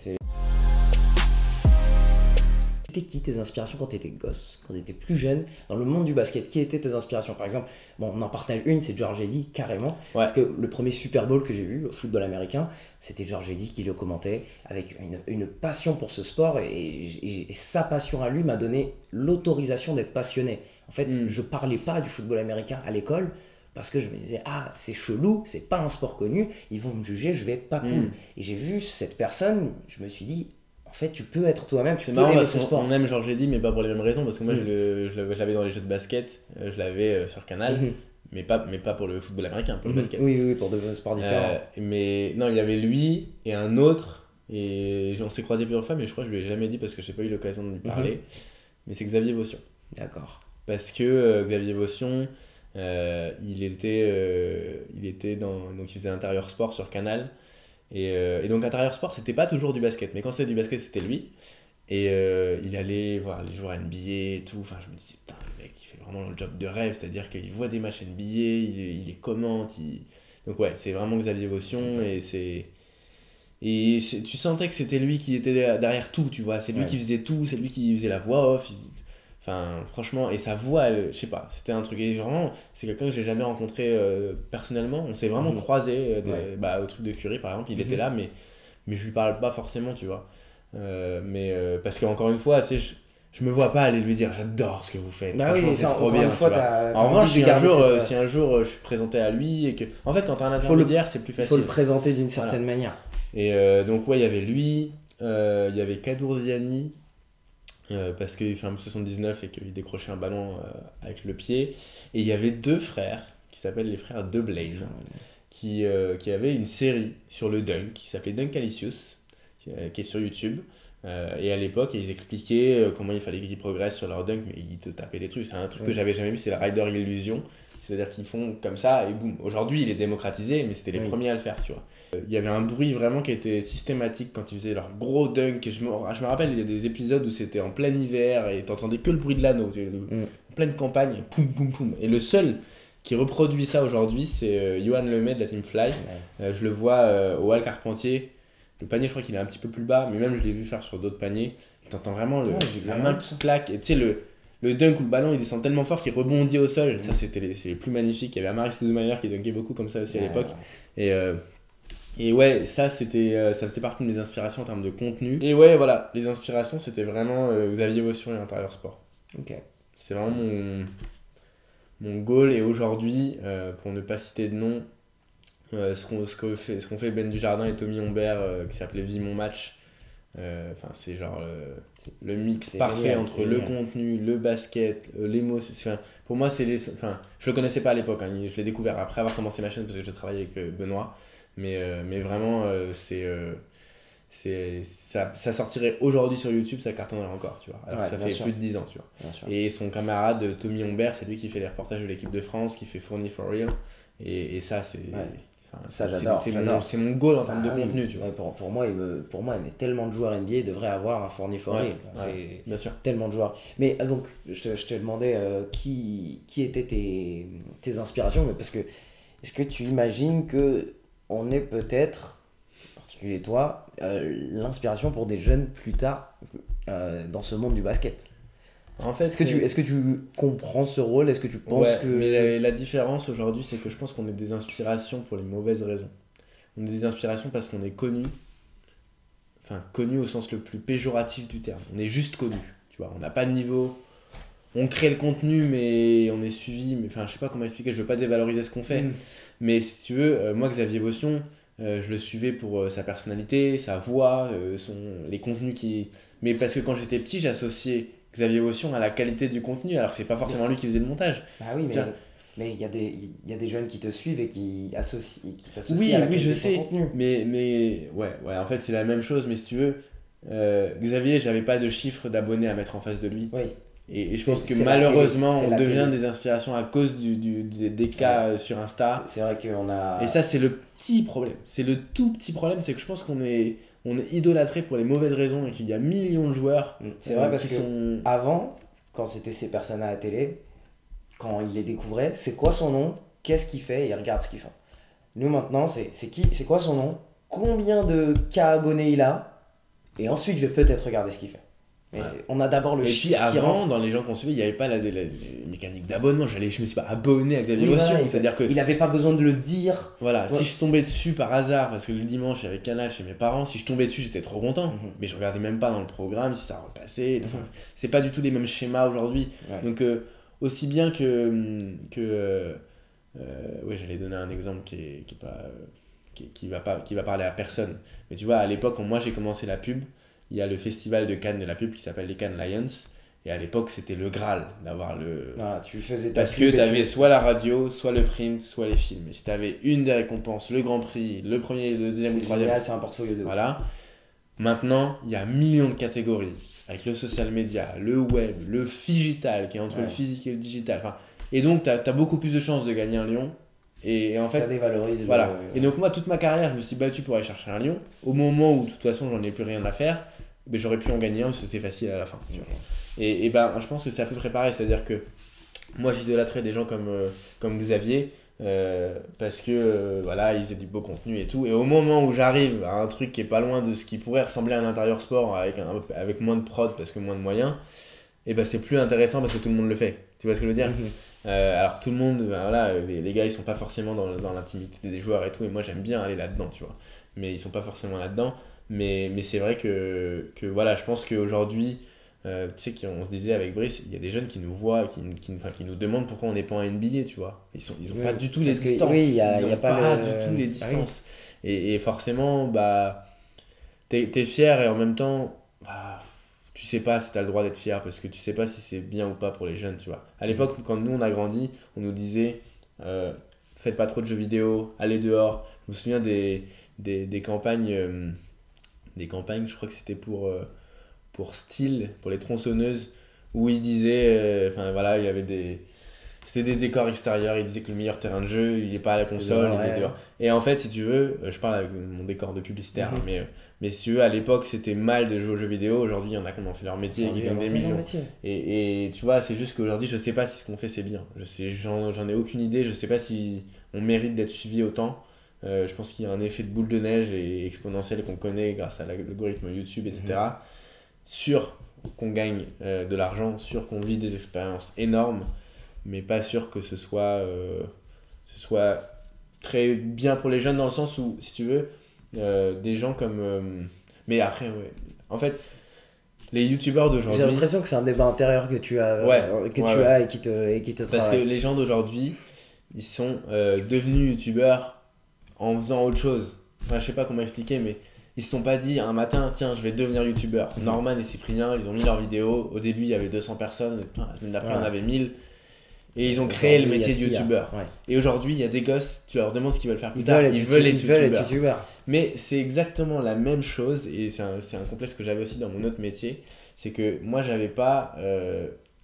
C'était qui tes inspirations quand tu étais gosse, quand tu étais plus jeune, dans le monde du basket? Qui étaient tes inspirations? Par exemple, bon, on en partage une, c'est George Eddy, carrément. Parce que le premier Super Bowl que j'ai vu, au football américain, c'était George Eddy qui le commentait avec une passion pour ce sport. Et sa passion à lui m'a donné l'autorisation d'être passionné. En fait, je parlais pas du football américain à l'école parce que je me disais, ah, c'est chelou, c'est pas un sport connu, ils vont me juger, je vais être pas cool. Et j'ai vu cette personne, je me suis dit, en fait, tu peux être toi-même, tu C'est peux marrant aimer parce ce sport. qu'on aime Georges Eddy, mais pas pour les mêmes raisons. Parce que moi, je l'avais dans les jeux de basket, je l'avais sur Canal, mais pas pour le football américain, pour le basket. Oui, pour des sports différents. Mais non, il y avait lui et un autre, et on s'est croisés plusieurs fois, mais je crois que je lui ai jamais dit parce que j'ai pas eu l'occasion de lui parler. Mais c'est Xavier Vaution. D'accord. Parce que Xavier Vaution, il était donc il faisait Intérieur Sport sur Canal. Et donc Intérieur Sport, c'était pas toujours du basket, mais quand c'était du basket, c'était lui. Et il allait voir les joueurs NBA et tout. Enfin, je me disais, putain, le mec, il fait vraiment le job de rêve, c'est-à-dire qu'il voit des matchs NBA, il les commente. Donc, ouais, c'est vraiment Xavier Vaution. Et tu sentais que c'était lui qui était derrière tout, tu vois. C'est lui qui faisait tout, c'est lui qui faisait la voix off. Enfin, franchement, et sa voix, je sais pas, c'était un truc. Et vraiment, c'est quelqu'un que j'ai jamais rencontré personnellement. On s'est vraiment croisés au truc de Curie, par exemple. Il était là, mais je lui parle pas forcément, tu vois. Parce qu'encore une fois, tu sais, je me vois pas aller lui dire j'adore ce que vous faites. Bah franchement, oui, c'est trop bien. fois, En revanche, si un jour je suis présenté à lui et que. En fait, quand t'as un intermédiaire, c'est plus il facile. faut le présenter d'une certaine manière. Et donc, ouais, il y avait lui, il y avait Kadourziani. Parce qu'il fait un 79 et qu'il décrochait un ballon avec le pied. Et il y avait 2 frères qui s'appellent les frères De Blaine qui avaient une série sur le dunk qui s'appelait Dunk Alicious, qui est sur YouTube. Et à l'époque, ils expliquaient comment il fallait qu'ils progressent sur leur dunk, mais ils te tapaient des trucs. C'est un truc que j'avais jamais vu, c'est la Rider Illusion. C'est-à-dire qu'ils font comme ça et boum. Aujourd'hui, il est démocratisé, mais c'était les premiers à le faire, tu vois. Il y avait un bruit vraiment qui était systématique quand ils faisaient leur gros dunk. Et je me rappelle, il y a des épisodes où c'était en plein hiver et t'entendais que le bruit de l'anneau. En pleine campagne, poum poum poum. Et le seul qui reproduit ça aujourd'hui, c'est Johan Lemay de la Team Fly. Je le vois au Hall Carpentier. Le panier, je crois qu'il est un petit peu plus bas, mais même je l'ai vu faire sur d'autres paniers. T'entends vraiment la main qui claque. Et tu sais, le dunk où le ballon il descend tellement fort qu'il rebondit au sol, ça c'est les plus magnifiques. Il y avait Amaris Stoudemire qui dunkait beaucoup comme ça aussi à l'époque. Et ouais, ça faisait partie de mes inspirations en termes de contenu. Et ouais, voilà, les inspirations c'était vraiment Xavier Vaution et Intérieur Sport. Ok. C'est vraiment mon goal. Et aujourd'hui, pour ne pas citer de nom, ce qu'ont fait Ben Dujardin et Tommy Humbert qui s'appelait Vie Mon Match. C'est genre le mix parfait génial, entre le contenu, le basket, l'émotion. Pour moi, je le connaissais pas à l'époque, hein, je l'ai découvert après avoir commencé ma chaîne parce que je travaillais avec Benoît. Mais vraiment, ça sortirait aujourd'hui sur YouTube, ça cartonnerait encore, tu vois. Alors que ça fait plus de 10 ans, tu vois. Et son camarade Tommy Humbert, c'est lui qui fait les reportages de l'équipe de France, qui fait Fourni for Real. Et ça, c'est. Ça, j'adore. C'est mon goal en termes de oui. contenu, tu vois. Ouais, pour moi, mais tellement de joueurs NBA devraient avoir un Fournier Forêt. Ouais, bien sûr. Tellement de joueurs. Mais donc, je te demandais qui étaient tes inspirations, mais parce que est-ce que tu imagines que on est peut-être, en particulier toi, l'inspiration pour des jeunes plus tard dans ce monde du basket? En fait, Est-ce que tu comprends ce rôle? Est-ce que tu penses ouais, que... mais la différence aujourd'hui, c'est que je pense qu'on est des inspirations pour les mauvaises raisons. On est des inspirations parce qu'on est connu, enfin connu au sens le plus péjoratif du terme. On est juste connu, tu vois. On n'a pas de niveau. On crée le contenu, mais on est suivi. Mais enfin, je sais pas comment expliquer. Je veux pas dévaloriser ce qu'on fait. Mais si tu veux, moi Xavier Vaution, je le suivais pour sa personnalité, sa voix, les contenus qui. Mais parce que quand j'étais petit, j'associais Xavier Vaution à la qualité du contenu, alors que c'est pas forcément lui qui faisait le montage. Ah oui, mais il y a des jeunes qui te suivent et qui t'associent à la qualité de ton contenu. Mais ouais, en fait c'est la même chose, mais si tu veux, Xavier, j'avais pas de chiffre d'abonnés à mettre en face de lui. Oui. Et je pense que malheureusement, on devient des inspirations à cause des cas sur Insta. C'est vrai qu'on a... Et ça, c'est le petit problème. C'est le tout petit problème, c'est que je pense qu'on est idolâtré pour les mauvaises raisons et qu'il y a millions de joueurs. C'est vrai parce que avant, quand c'était ces personnes à la télé, quand ils les découvraient, c'est quoi son nom, qu'est-ce qu'il fait, ils regardent ce qu'il fait. Nous maintenant, c'est quoi son nom, combien de cas abonnés il a, et ensuite je vais peut-être regarder ce qu'il fait. Mais on a d'abord le chiffre. Et puis avant, dans les gens qu'on suivait, il n'y avait pas la mécanique d'abonnement. Je me suis pas abonné à Xavier Vaution. C'est-à-dire que il n'avait pas besoin de le dire. Voilà, si je tombais dessus par hasard, parce que le dimanche j'avais Canal chez mes parents, si je tombais dessus j'étais trop content. Mais je regardais même pas dans le programme si ça repassait. C'est pas du tout les mêmes schémas aujourd'hui. Donc aussi bien que j'allais donner un exemple qui va parler à personne. Mais tu vois, à l'époque quand moi j'ai commencé la pub, il y a le festival de Cannes de la pub qui s'appelle les Cannes Lions. Et à l'époque, c'était le Graal d'avoir le. Tu faisais parce que tu avais soit la radio, soit le print, soit les films. Et si tu avais une des récompenses, le Grand Prix, le premier, le deuxième ou le troisième. C'est un portfolio de. Voilà. Maintenant, il y a millions de catégories. Avec le social media, le web, le digital, qui est entre le physique et le digital. Enfin, et donc, tu as beaucoup plus de chances de gagner un lion. Et en fait, ça dévalorise. Voilà. Et donc, moi, toute ma carrière, je me suis battu pour aller chercher un lion. Au moment où, de toute façon, j'en ai plus rien à faire, mais j'aurais pu en gagner un parce que c'était facile à la fin. Tu vois. Et ben, je pense que c'est à peu près pareil. C'est-à-dire que moi, j'idolâtrais des gens comme Xavier parce que voilà, ils faisaient du beau contenu et tout. Et au moment où j'arrive à un truc qui est pas loin de ce qui pourrait ressembler à un intérieur sport avec moins de prod parce que moins de moyens, et ben c'est plus intéressant parce que tout le monde le fait. Tu vois ce que je veux dire? Alors tout le monde, voilà, les gars ils sont pas forcément dans l'intimité des joueurs et tout, et moi j'aime bien aller là-dedans, tu vois. Mais ils sont pas forcément là-dedans. Mais c'est vrai que voilà, je pense qu'aujourd'hui, tu sais qu'on se disait avec Brice, il y a des jeunes qui nous voient, qui nous demandent pourquoi on n'est pas en NBA, tu vois. Ils ont pas du tout les distances. Ils ont pas du tout les distances. Et forcément, bah, t'es fier et en même temps, bah, tu sais pas si t'as le droit d'être fier parce que tu sais pas si c'est bien ou pas pour les jeunes, tu vois. À l'époque, quand nous on a grandi, on nous disait faites pas trop de jeux vidéo, allez dehors. Je me souviens des campagnes. Des campagnes, je crois que c'était pour Steel, pour les tronçonneuses, où il disait, voilà, il y avait c'était des décors extérieurs, il disait que le meilleur terrain de jeu, il n'est pas à la console, il est dehors. Et en fait, si tu veux, je parle avec mon décor de publicitaire, mais si tu veux, à l'époque, c'était mal de jouer aux jeux vidéo, aujourd'hui, il y en a qui en ont fait leur métier et qui gagnent des millions. Et tu vois, c'est juste qu'aujourd'hui, je sais pas si ce qu'on fait, c'est bien. J'en ai aucune idée, je sais pas si on mérite d'être suivi autant. Je pense qu'il y a un effet de boule de neige et exponentiel qu'on connaît grâce à l'algorithme YouTube, etc. Sûr qu'on gagne de l'argent, sûr qu'on vit des expériences énormes, mais pas sûr que ce soit très bien pour les jeunes dans le sens où, si tu veux, des gens comme... mais après, ouais. En fait, les youtubeurs d'aujourd'hui... J'ai l'impression que c'est un débat intérieur que tu as, et qui te travaille. Parce que les gens d'aujourd'hui, ils sont devenus youtubeurs en faisant autre chose. Enfin, je sais pas comment expliquer, mais ils se sont pas dit un matin, tiens, je vais devenir youtubeur. Norman et Cyprien, ils ont mis leurs vidéos. Au début, il y avait 200 personnes. La semaine d'après, on avait 1000. Et ils ont créé le métier de youtubeur. Et aujourd'hui, il y a des gosses, tu leur demandes ce qu'ils veulent faire plus tard. Ils veulent être youtubeurs. Mais c'est exactement la même chose. Et c'est un complexe que j'avais aussi dans mon autre métier. C'est que moi, j'avais pas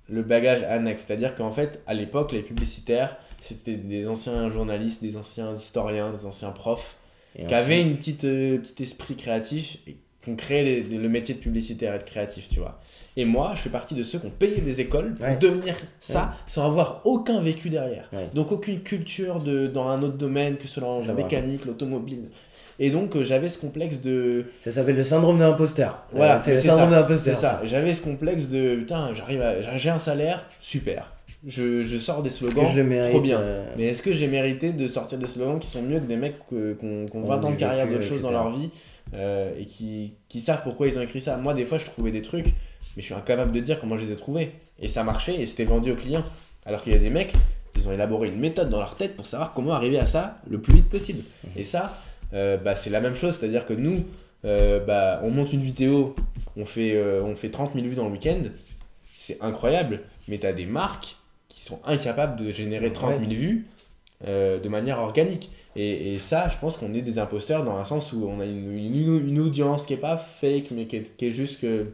le bagage annexe. C'est-à-dire qu'en fait, à l'époque, les publicitaires, c'était des anciens journalistes, des anciens historiens, des anciens profs, Et qui avaient une petit esprit créatif et qui ont créé le métier de publicitaire et de créatif, tu vois. Et moi, je fais partie de ceux qui ont payé des écoles pour devenir ça sans avoir aucun vécu derrière. Donc aucune culture dans un autre domaine, que ce soit dans la mécanique, l'automobile. Et donc j'avais ce complexe de... Ça s'appelle le syndrome de l'imposteur. Voilà, c'est le syndrome de l'imposteur. C'est ça. J'avais ce complexe de putain, j'ai un salaire, super. Je sors des slogans, trop bien. Mais est-ce que j'ai mérité de sortir des slogans qui sont mieux que des mecs qui ont 20 ans de carrière, d'autres choses dans leur vie et qui savent pourquoi ils ont écrit ça. Moi, des fois, je trouvais des trucs, mais je suis incapable de dire comment je les ai trouvés. Et ça marchait et c'était vendu aux clients. Alors qu'il y a des mecs, ils ont élaboré une méthode dans leur tête pour savoir comment arriver à ça le plus vite possible. Et ça, c'est la même chose, c'est-à-dire que nous, on monte une vidéo, on fait 30 000 vues dans le week-end, c'est incroyable, mais tu as des marques qui sont incapables de générer 30 000 vues de manière organique. Et ça, je pense qu'on est des imposteurs dans un sens où on a une audience qui est pas fake, mais qui est juste que,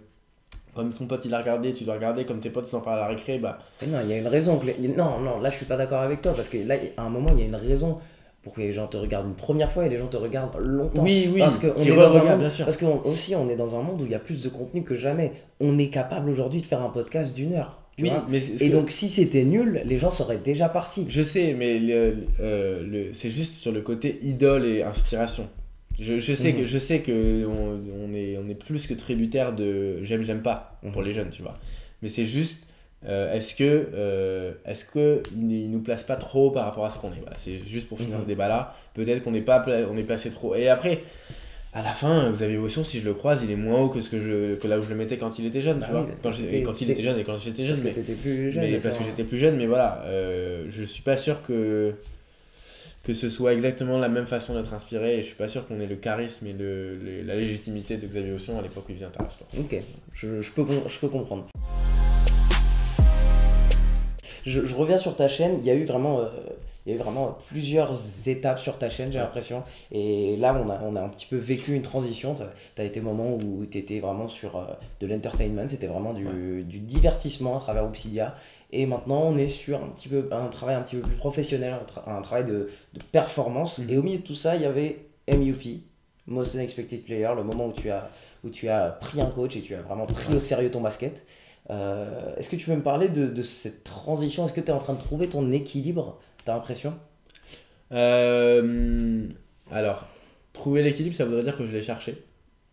comme ton pote il a regardé, tu dois regarder, comme tes potes s'en parlent à la récré, Et non, il y a une raison. Non, là je suis pas d'accord avec toi, parce que là, à un moment, il y a une raison pour que les gens te regardent une première fois et les gens te regardent longtemps. Oui, parce qu'on est dans un monde, bien sûr. Parce qu'aussi, on est dans un monde où il y a plus de contenu que jamais. On est capable aujourd'hui de faire un podcast d'1 heure. Oui, mais donc si c'était nul, les gens seraient déjà partis. Je sais, mais c'est juste sur le côté idole et inspiration. Je sais que on est plus que tributaire de j'aime pas pour les jeunes, tu vois. Mais c'est juste est-ce que il nous place pas trop par rapport à ce qu'on est. Voilà, c'est juste pour finir ce débat là. Peut-être qu'on on est placé trop. Et après, à la fin, Xavier Vaution, si je le croise, il est moins haut que là où je le mettais quand il était jeune, tu vois. Quand il était jeune et quand j'étais jeune. Parce que t'étais plus jeune. Parce que j'étais plus jeune, mais voilà, je suis pas sûr que ce soit exactement la même façon d'être inspiré, et je suis pas sûr qu'on ait le charisme et la légitimité de Xavier Vaution à l'époque où il faisait Intersport. Ok, je peux comprendre. Je reviens sur ta chaîne, il y a eu vraiment plusieurs étapes sur ta chaîne, j'ai l'impression. Et là, on a un petit peu vécu une transition. Tu as été au moment où tu étais vraiment sur de l'entertainment, c'était vraiment du divertissement à travers Obsidia. Et maintenant, on est sur un travail un petit peu plus professionnel, un travail de performance. Et au milieu de tout ça, il y avait MUP, Most Unexpected Player, le moment où tu as pris un coach et tu as vraiment pris au sérieux ton basket. Est-ce que tu peux me parler de cette transition? Est-ce que tu es en train de trouver ton équilibre? T'as l'impression? Alors, trouver l'équilibre, ça voudrait dire que je l'ai cherché.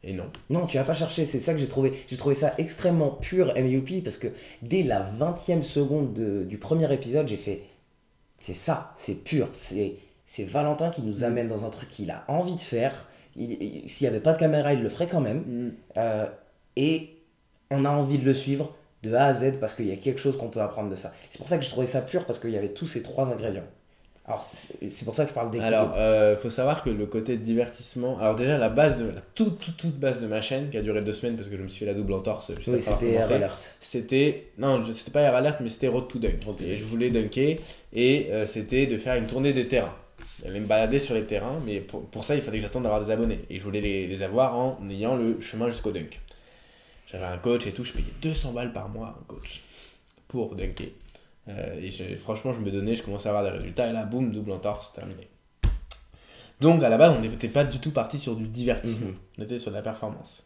Et non. Non, tu l'as pas cherché, c'est ça que j'ai trouvé. J'ai trouvé ça extrêmement pur, MUP, parce que dès la 20e seconde du premier épisode, j'ai fait c'est ça, c'est pur. C'est Valentin qui nous amène dans un truc qu'il a envie de faire. S'il n'y avait pas de caméra, il le ferait quand même. Et on a envie de le suivre de A à Z parce qu'il y a quelque chose qu'on peut apprendre de ça. C'est pour ça que je trouvais ça pur, parce qu'il y avait tous ces 3 ingrédients. Alors, c'est pour ça que je parle d'équilibre. Alors, faut savoir que le côté divertissement... Alors déjà, la toute base de ma chaîne, qui a duré 2 semaines parce que je me suis fait la double entorse juste après avoir commencé. C'était Air Alert. C'était pas Air Alert, mais c'était Road to Dunk. Et je voulais dunker, et c'était de faire une tournée des terrains. J'allais me balader sur les terrains, mais pour ça, il fallait que j'attende d'avoir des abonnés. Et je voulais les avoir en ayant le chemin jusqu'au dunk. J'avais un coach et tout, je payais 200 balles par mois, un coach, pour dunker. Franchement, je me donnais, je commençais à avoir des résultats, et là, boum, double entorse, terminé. Donc, à la base, on n'était pas du tout parti sur du divertissement, on était sur de la performance.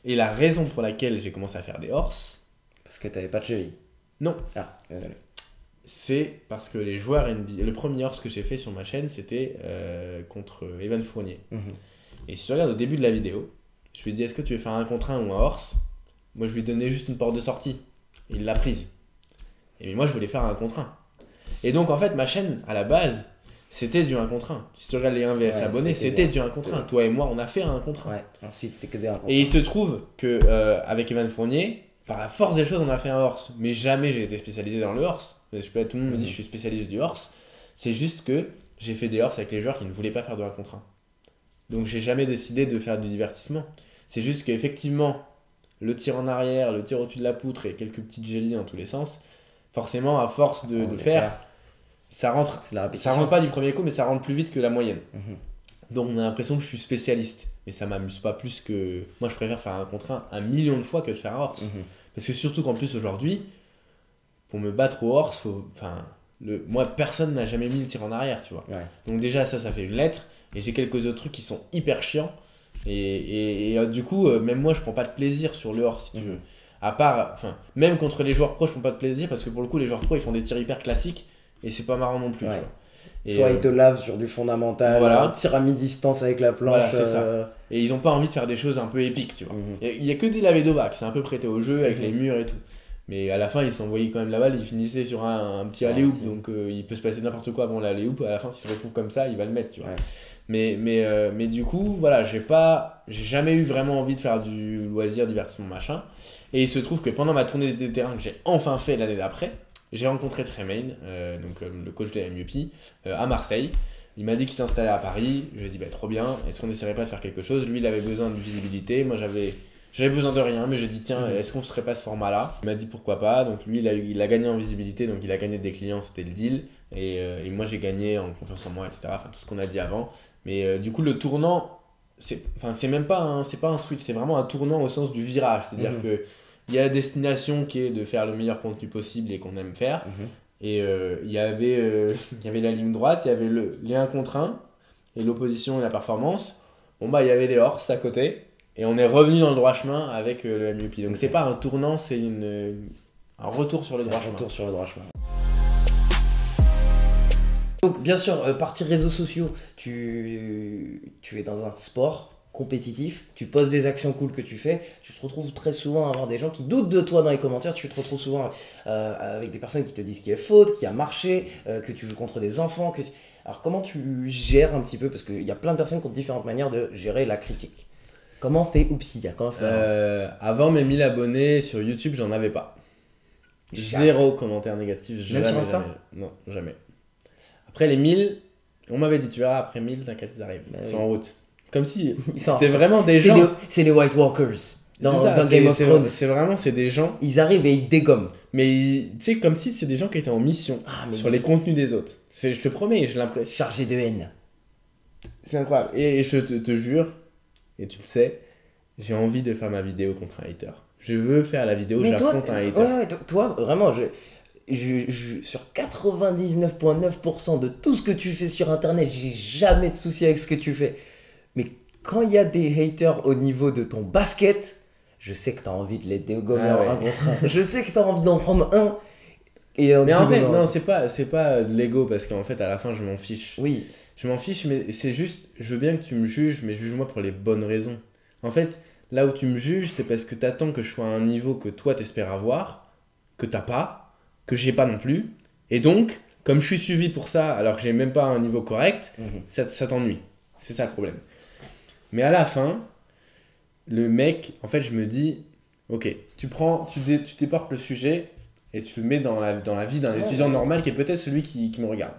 Et la raison pour laquelle j'ai commencé à faire des horses... Parce que t'avais pas de cheville. Non. C'est parce que les joueurs NBA... Le premier horse que j'ai fait sur ma chaîne, c'était contre Evan Fournier. Et si tu regardes au début de la vidéo, je lui ai dit, est-ce que tu veux faire un contre 1 ou un horse? Moi, je lui donnais juste une porte de sortie. Et il l'a prise. Et moi, je voulais faire un contre 1. Et donc, en fait, ma chaîne, à la base, c'était du 1 contre 1. Si tu regardes les 1 vs abonnés, c'était du 1 contre 1. Toi et moi, on a fait un contre 1. Ouais, ensuite, c'était que des 1 contre 1. Et il se trouve que avec Evan Fournier, par la force des choses, on a fait un horse. Mais jamais j'ai été spécialisé dans le horse. Tout le monde me dit que je suis spécialiste du horse. C'est juste que j'ai fait des horse avec les joueurs qui ne voulaient pas faire de 1 contre 1. Donc, j'ai jamais décidé de faire du divertissement. C'est juste qu'effectivement, le tir en arrière, le tir au-dessus de la poutre et quelques petites gélies dans tous les sens, forcément, à force de faire, ça rentre pas du premier coup, mais ça rentre plus vite que la moyenne. Donc on a l'impression que je suis spécialiste, mais ça m'amuse pas plus que... Moi, je préfère faire un contre 1 million de fois que de faire un horse. Parce que surtout qu'en plus, aujourd'hui, pour me battre au horse, moi, personne n'a jamais mis le tir en arrière, tu vois. Ouais. Donc déjà, ça fait une lettre. Et j'ai quelques autres trucs qui sont hyper chiants. Et du coup, même moi, je prends pas de plaisir sur le hors, si tu veux. À part, enfin, même contre les joueurs pro, je prends pas de plaisir parce que pour le coup, les joueurs pro, ils font des tirs hyper classiques et c'est pas marrant non plus. Ouais. Tu vois. Et, Soit ils te lavent sur du fondamental, voilà. tir à mi-distance avec la planche. Voilà, c'est ça. Et ils ont pas envie de faire des choses un peu épiques, tu vois. Il y a que des Lavedova qui s'est un peu prêté au jeu avec les murs et tout. Mais à la fin, il s'envoyait quand même la balle, il finissait sur un petit alley-oop, donc il peut se passer n'importe quoi avant l'alley-oop. À la fin, s'il se retrouve comme ça, il va le mettre, tu vois. Ouais. Mais du coup, voilà, j'ai jamais eu vraiment envie de faire du loisir, divertissement, machin. Et il se trouve que pendant ma tournée des terrains que j'ai enfin fait l'année d'après, j'ai rencontré Tremaine, le coach de la MUP, à Marseille. Il m'a dit qu'il s'installait à Paris. Je lui ai dit, trop bien, est-ce qu'on n'essaierait pas de faire quelque chose? Lui, il avait besoin de visibilité. Moi, j'avais besoin de rien, mais j'ai dit, tiens, est-ce qu'on ne ferait pas ce format-là? Il m'a dit, pourquoi pas. Donc, lui, il a gagné en visibilité, donc il a gagné des clients, c'était le deal. Et moi, j'ai gagné en confiance en moi, etc. Enfin, tout ce qu'on a dit avant. Mais du coup, le tournant, c'est pas un switch, c'est vraiment un tournant au sens du virage. C'est-à-dire que il y a la destination qui est de faire le meilleur contenu possible et qu'on aime faire. Et il y avait la ligne droite, il y avait les 1 contre 1 et l'opposition et la performance. Bon, il y avait les horses à côté et on est revenu dans le droit chemin avec le MUP. Donc, c'est pas un tournant, c'est un retour sur le droit chemin. Un retour sur le droit chemin. Donc, bien sûr, partie réseaux sociaux, tu es dans un sport compétitif, tu postes des actions cool que tu fais, tu te retrouves très souvent à avoir des gens qui doutent de toi dans les commentaires, tu te retrouves souvent avec des personnes qui te disent qu'il y a faute, qu'il y a marché, que tu joues contre des enfants. Alors comment tu gères un petit peu, parce qu'il y a plein de personnes qui ont différentes manières de gérer la critique. Comment fait Oupsidia? Avant mes 1000 abonnés sur YouTube, j'en avais pas. Zéro commentaire négatif. Même sur Insta? Non, jamais. Après les 1000, on m'avait dit, tu verras, après 1000, t'inquiète, ils arrivent. Ils sont en route. Comme si c'était vraiment des gens. C'est les White Walkers dans Game of Thrones. C'est des gens. Ils arrivent et ils dégomment. Mais tu sais, comme si c'est des gens qui étaient en mission sur les contenus des autres. Je te promets, j'ai l'impression. Chargés de haine. C'est incroyable. Et je te jure, et tu le sais, j'ai envie de faire ma vidéo contre un hater. Je veux faire la vidéo où j'affronte un hater. Ouais, toi, vraiment, sur 99,9% de tout ce que tu fais sur internet, j'ai jamais de souci avec ce que tu fais. Mais quand il y a des haters au niveau de ton basket, je sais que tu as envie de les dégommer un contre un. Je sais que tu as envie d'en prendre un. Mais en fait, non, c'est pas de l'ego, parce qu'en fait, à la fin, je m'en fiche. Oui. Je m'en fiche, mais c'est juste, je veux bien que tu me juges, mais juge-moi pour les bonnes raisons. En fait, là où tu me juges, c'est parce que tu attends que je sois à un niveau que toi, t'espères avoir, que t'as pas, que j'ai pas non plus. Et donc, comme je suis suivi pour ça, alors que j'ai même pas un niveau correct, ça t'ennuie. C'est ça le problème. Mais à la fin, le mec, en fait, je me dis, ok, tu déportes le sujet et tu le mets dans la vie d'un étudiant normal qui est peut-être celui qui me regarde.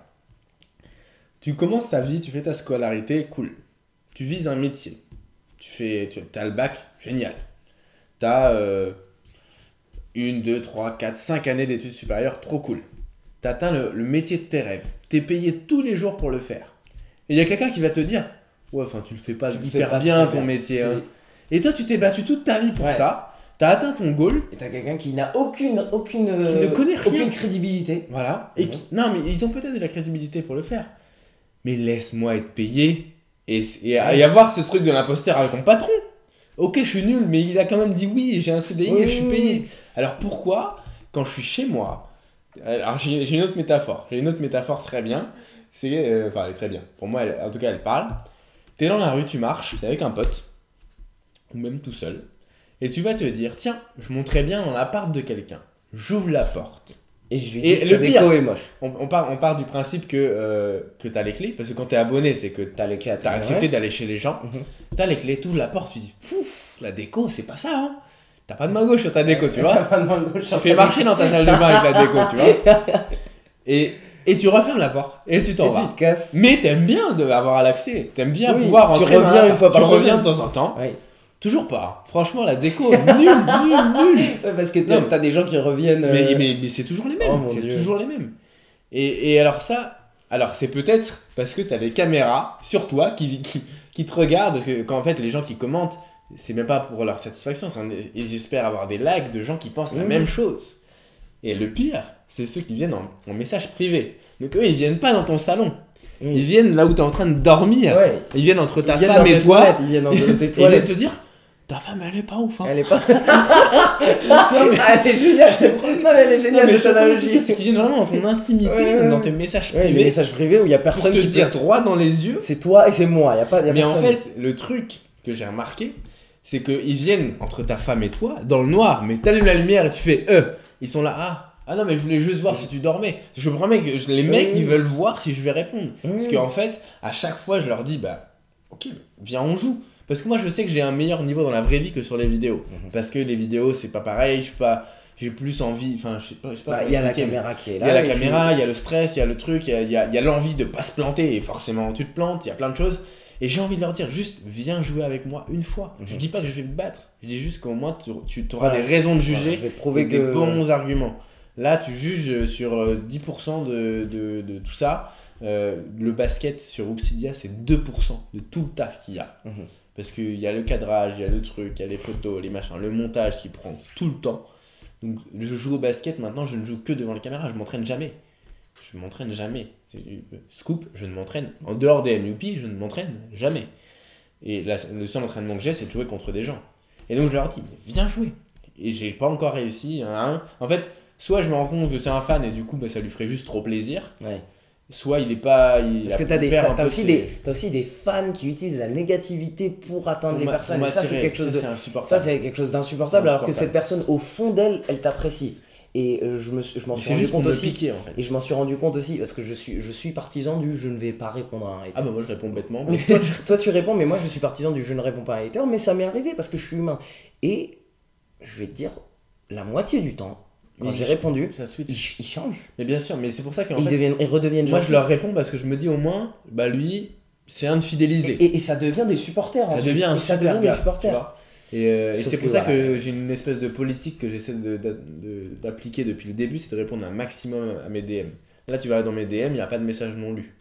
Tu commences ta vie, tu fais ta scolarité, cool. Tu vises un métier. Tu as le bac, génial. Tu as 1, 2, 3, 4, 5 années d'études supérieures, trop cool. Tu atteins le métier de tes rêves. Tu es payé tous les jours pour le faire. Et il y a quelqu'un qui va te dire, ouais, enfin, tu le fais pas hyper bien ton métier. Hein. Et toi, tu t'es battu toute ta vie pour ça. T'as atteint ton goal. Et t'as quelqu'un qui n'a aucune qui ne connaît rien. Aucune crédibilité. Voilà. Non, mais ils ont peut-être de la crédibilité pour le faire. Mais laisse-moi être payé et avoir ce truc de l'imposteur avec mon patron. Ok, je suis nul, mais il a quand même dit oui, j'ai un CDI et je suis payé. Alors pourquoi, quand je suis chez moi, alors j'ai une autre métaphore. J'ai une autre métaphore très bien. Elle est très bien. Pour moi, en tout cas, elle parle. T'es dans la rue, tu marches, t'es avec un pote, ou même tout seul, et tu vas te dire, tiens, je monterais bien dans l'appart de quelqu'un. J'ouvre la porte. Et je lui dis que le déco est moche. On part du principe que t'as les clés, parce que quand t'es abonné, c'est que t'as les clés, t'as accepté d'aller chez les gens. T'as les clés, t'ouvres la porte, tu dis, pouf, la déco, c'est pas ça, hein. T'as pas de main gauche sur ta déco, tu vois. Tu fais marcher dans ta salle de bain avec la déco, tu vois. Et tu refermes la porte et tu t'en vas. Tu te casses. Mais t'aimes bien avoir l'accès. T'aimes bien pouvoir rentrer. Tu reviens une fois par semaine. Tu reviens de temps en temps. Oui. Toujours pas. Franchement, la déco, nul. Ouais, parce que t'as des gens qui reviennent. Mais c'est toujours les mêmes. Toujours les mêmes. Et alors ça, c'est peut-être parce que t'as des caméras sur toi qui te regardent. Parce que quand en fait les gens qui commentent, c'est même pas pour leur satisfaction. Ils espèrent avoir des likes de gens qui pensent la même chose. Et le pire, c'est ceux qui viennent en message privé. Donc eux, ils viennent pas dans ton salon. Ils viennent là où tu es en train de dormir. Ouais. Ils viennent entre ta femme et toi. Ils viennent dans tes Et ils viennent toilettes. te dire, ta femme, elle est pas ouf. Hein. Elle est pas. Elle est géniale. Non, mais elle est géniale cette analogie. C'est qu'ils viennent vraiment dans ton intimité, Ouais. dans tes messages Ouais, les privés. messages privés où il y a personne Pour te qui dire peut. droit dans les yeux. C'est toi et c'est moi. Il y a pas. Mais en personne. fait, le truc que j'ai remarqué, c'est qu'ils viennent entre ta femme et toi dans le noir, mais t'allumes la lumière et tu fais ils sont là, ah non, mais je voulais juste voir si tu dormais. Je promets que les mecs, ils veulent voir si je vais répondre. Parce qu'en fait, à chaque fois, je leur dis, ok, viens, on joue. Parce que moi, je sais que j'ai un meilleur niveau dans la vraie vie que sur les vidéos. Parce que les vidéos, c'est pas pareil, j'ai plus envie, enfin, je sais pas. Il y a la caméra qui est Il là. y a la caméra, il y a le stress, il y a le truc, il y a l'envie de pas se planter, et forcément tu te plantes, il y a plein de choses. Et j'ai envie de leur dire juste, viens jouer avec moi une fois. Je dis pas que je vais me battre, je dis juste qu'au moins tu auras des raisons de juger, je vais te prouver et des bons arguments. Là, tu juges sur 10% de tout ça. Le basket sur Obsidia, c'est 2% de tout le taf qu'il y a. Parce qu'il y a le cadrage, il y a le truc, il y a les photos, les machins, le montage qui prend tout le temps. Donc je joue au basket maintenant, je ne joue que devant la caméra, je m'entraîne jamais. Scoop, je ne m'entraîne. En dehors des MUP, je ne m'entraîne jamais. Et le seul entraînement que j'ai, c'est de jouer contre des gens. Et donc je leur dis, viens jouer. Et j'ai pas encore réussi. En fait, soit je me rends compte que c'est un fan et du coup ça lui ferait juste trop plaisir. Ouais. Soit il est pas. Parce que t'as aussi des fans qui utilisent la négativité pour atteindre les personnes. Et ça, c'est quelque chose d'insupportable. Alors que cette personne, au fond d'elle, elle t'apprécie. Et je m'en suis rendu compte aussi. Piquer, en fait. Et je m'en suis rendu compte aussi parce que je suis partisan du je ne vais pas répondre à un hater. Ah bah moi je réponds bêtement. Mais toi tu réponds, mais moi je suis partisan du je ne réponds pas à un hater. Mais ça m'est arrivé parce que je suis humain. Et je vais te dire, la moitié du temps, quand j'ai répondu, ça switch. Ils changent. Mais bien sûr, mais c'est pour ça qu'en fait, ils redeviennent moi je leur réponds parce que je me dis au moins, lui, c'est un de fidélisé. Et ça devient des supporters. Ça devient un super des gars, supporters. Et c'est pour ça que j'ai une espèce de politique que j'essaie d'appliquer depuis le début, c'est de répondre un maximum à mes DM. Là, tu vas dans mes DM, il n'y a pas de message non lu.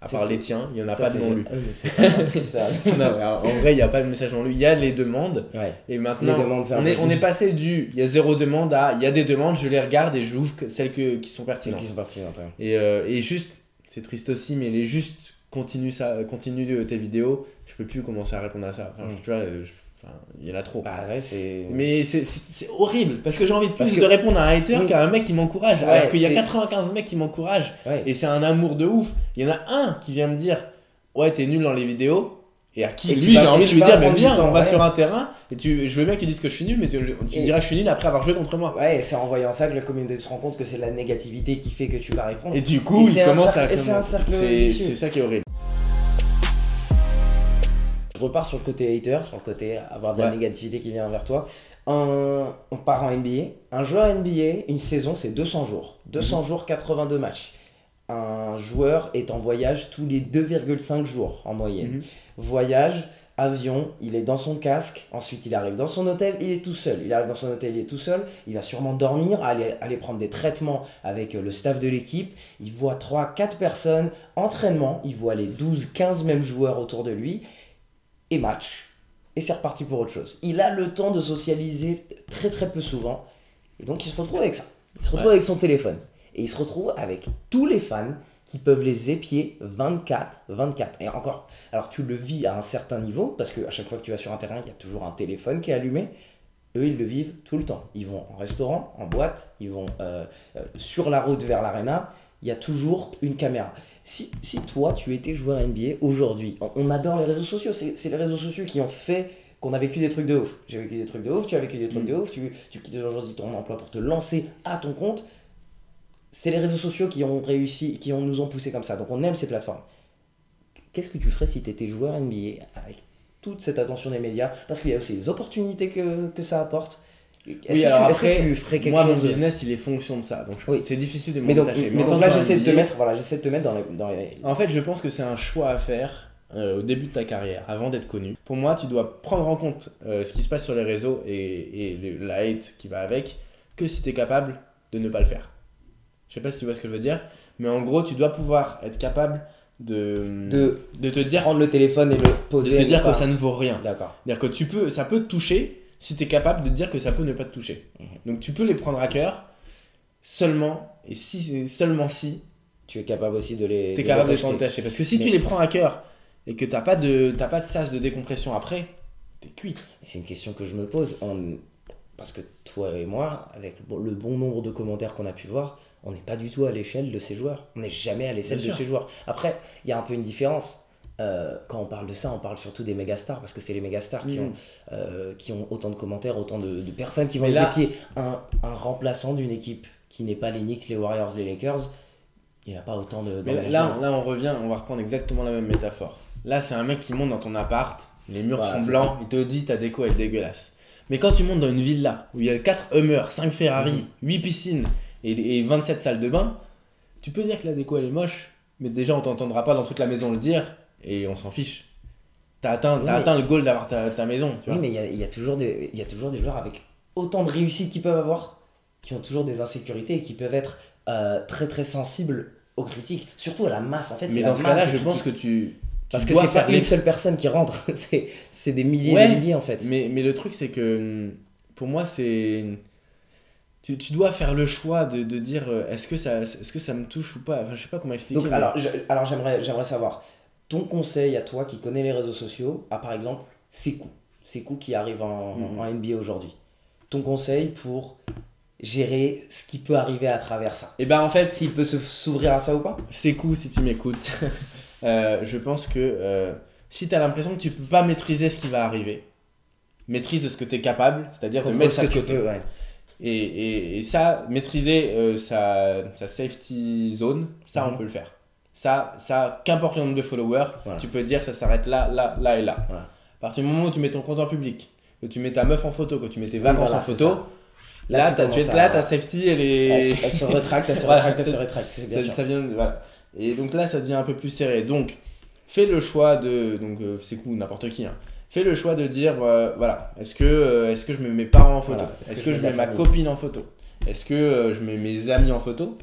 À part les tiens, il n'y en a pas de non lu. C'est pas gentil, ça. Non, en vrai, il n'y a pas de message non lu. Il y a les demandes. Ouais. Et maintenant, les demandes, on est passé il y a 0 demande à il y a des demandes, je les regarde et j'ouvre celles qui sont pertinentes. Et juste, c'est triste aussi, mais continue tes vidéos. Je peux plus commencer à répondre à ça. Enfin, tu vois, il y en a trop. Mais c'est horrible parce que j'ai envie de répondre à un hater qu'à un mec qui m'encourage. Alors qu'il y a 95 mecs qui m'encouragent et c'est un amour de ouf. Il y en a un qui vient me dire ouais, t'es nul dans les vidéos. Et à qui lui j'ai envie de lui dire mais viens, on va sur un terrain et je veux bien que tu dises que je suis nul, mais tu diras que je suis nul après avoir joué contre moi. Ouais, et c'est en voyant ça que la communauté se rend compte que c'est la négativité qui fait que tu vas répondre. Et du coup, il commence à. C'est ça qui est horrible. Je repars sur le côté hater, sur le côté avoir de la négativité qui vient vers toi. On part en NBA. Un joueur NBA, une saison, c'est 200 jours. 200 jours, 82 matchs. Un joueur est en voyage tous les 2,5 jours en moyenne. Voyage, avion, il est dans son casque, ensuite il arrive dans son hôtel, il est tout seul. Il va sûrement dormir, aller prendre des traitements avec le staff de l'équipe. Il voit 3-4 personnes, entraînement, il voit les 12-15 mêmes joueurs autour de lui, et match. Et c'est reparti pour autre chose. Il a le temps de socialiser très très peu souvent, et donc il se retrouve avec ça. Il se retrouve avec son téléphone, et il se retrouve avec tous les fans qui peuvent les épier 24/24. Et encore, alors tu le vis à un certain niveau, parce qu'à chaque fois que tu vas sur un terrain, il y a toujours un téléphone qui est allumé. Eux, ils le vivent tout le temps. Ils vont en restaurant, en boîte, ils vont sur la route vers l'aréna, il y a toujours une caméra. Si toi, tu étais joueur NBA aujourd'hui, on adore les réseaux sociaux, c'est les réseaux sociaux qui ont fait qu'on a vécu des trucs de ouf. J'ai vécu des trucs de ouf, tu as vécu des trucs de ouf, tu quittes aujourd'hui ton emploi pour te lancer à ton compte. C'est les réseaux sociaux qui ont réussi, nous ont poussé comme ça. Donc on aime ces plateformes. Qu'est-ce que tu ferais si tu étais joueur NBA avec toute cette attention des médias? Parce qu'il y a aussi les opportunités que ça apporte. Est-ce que tu ferais quelque chose? Mon business, il est fonction de ça. Donc c'est difficile de m'en détacher. Mais donc là, j'essaie de te mettre dans les... En fait, je pense que c'est un choix à faire au début de ta carrière, avant d'être connu. Pour moi, tu dois prendre en compte ce qui se passe sur les réseaux et la hate qui va avec, que si tu es capable de ne pas le faire. Je sais pas si tu vois ce que je veux dire, mais en gros, tu dois pouvoir être capable de te dire, prendre le téléphone et le poser, de te dire que ça ne vaut rien. D'accord. C'est-à-dire que ça peut te toucher si tu es capable de te dire que ça peut ne pas te toucher. Donc tu peux les prendre à cœur, seulement, et si, seulement si, Tu es capable aussi de les. tu es de capable les de t'en rejeter. détacher. Parce que si Mais- tu les prends à cœur et que t'as pas de sas de décompression après, t'es cuit. C'est une question que je me pose. Parce que toi et moi, avec le bon nombre de commentaires qu'on a pu voir, on n'est pas du tout à l'échelle de ces joueurs. On n'est jamais à l'échelle Bien de sûr. ces joueurs. Après, il y a un peu une différence. Quand on parle de ça, on parle surtout des mégastars, parce que c'est les mégastars qui ont autant de commentaires, autant de personnes qui vont Mais là- écouter un remplaçant d'une équipe qui n'est pas les Knicks, les Warriors, les Lakers. Il n'a pas autant de. Mais d'engagement. là, on va reprendre exactement la même métaphore. Là, c'est un mec qui monte dans ton appart, les murs Voilà, sont c'est blancs, il te dit ta déco elle est dégueulasse. Mais quand tu montes dans une villa où il y a 4 Hummers, 5 Ferrari, 8 piscines et 27 salles de bain, tu peux dire que la déco elle est moche, mais déjà on t'entendra pas dans toute la maison le dire et on s'en fiche. T'as atteint, Oui, t'as mais- atteint le goal d'avoir ta maison, tu Oui, vois. mais il y a toujours des joueurs avec autant de réussite qu'ils peuvent avoir, qui ont toujours des insécurités et qui peuvent être très très sensibles aux critiques, surtout à la masse en fait. Mais c'est dans la ce masse cas-là, de je pense que critiques. tu Parce que dois c'est pas faire une l'effort. seule personne qui rentre, c'est des milliers et Ouais, des milliers en fait. Mais le truc, c'est que pour moi, c'est. Tu dois faire le choix de dire est-ce que ça me touche ou pas. Enfin, je sais pas comment expliquer. Donc mais- alors j'aimerais savoir ton conseil à toi qui connais les réseaux sociaux, à par exemple Sekou qui arrive en NBA aujourd'hui. Ton conseil pour gérer ce qui peut arriver à travers ça. Et ben en fait, S'il peut s'ouvrir à ça ou pas. c'est cool si tu m'écoutes. Je pense que si tu as l'impression que tu peux pas maîtriser ce qui va arriver, maîtrise de ce que tu es capable, c'est-à-dire de Contrôle mettre ce ça que de tu côté. peux, ouais. Et ça, maîtriser sa safety zone, ça on peut le faire. Ça qu'importe le nombre de followers, Voilà. tu peux dire ça s'arrête là, là, là et là. Voilà. À partir du moment où tu mets ton compte en public, que tu mets ta meuf en photo, que tu mets tes vacances voilà, en c'est photo, ça. là, tu commences là, à- ta safety elle est. Elle se rétracte, elle se Voilà, rétracte, elle se ça- rétracte, c'est bien ça, sûr. ça vient, voilà. Et donc là, ça devient un peu plus serré. Donc, fais le choix de. Donc, c'est cool, n'importe qui. Hein. Fais le choix de dire voilà, est-ce que je mets mes parents en photo Voilà, Est-ce que je mets mets la ma famille copine en photo Est-ce que je mets mes amis en photo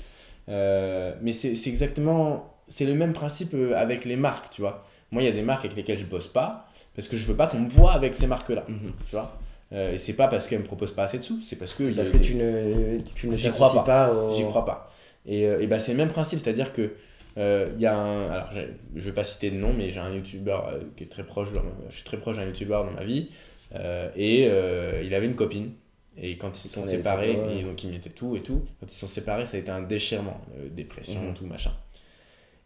Mais c'est exactement. C'est le même principe avec les marques, tu vois. Moi, il y a des marques avec lesquelles je bosse pas parce que je veux pas qu'on me voit avec ces marques-là, Mhm. tu vois. Et c'est pas parce qu'elles me proposent pas assez de sous, c'est parce que. Parce il y que a- tu ne J'y crois t'associes pas au... J'y crois pas. Et bah, c'est le même principe, c'est-à-dire que il y a un. Alors, je vais pas citer de nom, mais j'ai un youtubeur qui est très proche. Je suis très proche d'un youtubeur dans ma vie. Il avait une copine. Et quand ils se sont tournait les séparés, photos, ouais. et donc ils mettaient tout et tout. Quand ils se sont séparés, ça a été un déchirement, dépression, Mhm. tout machin.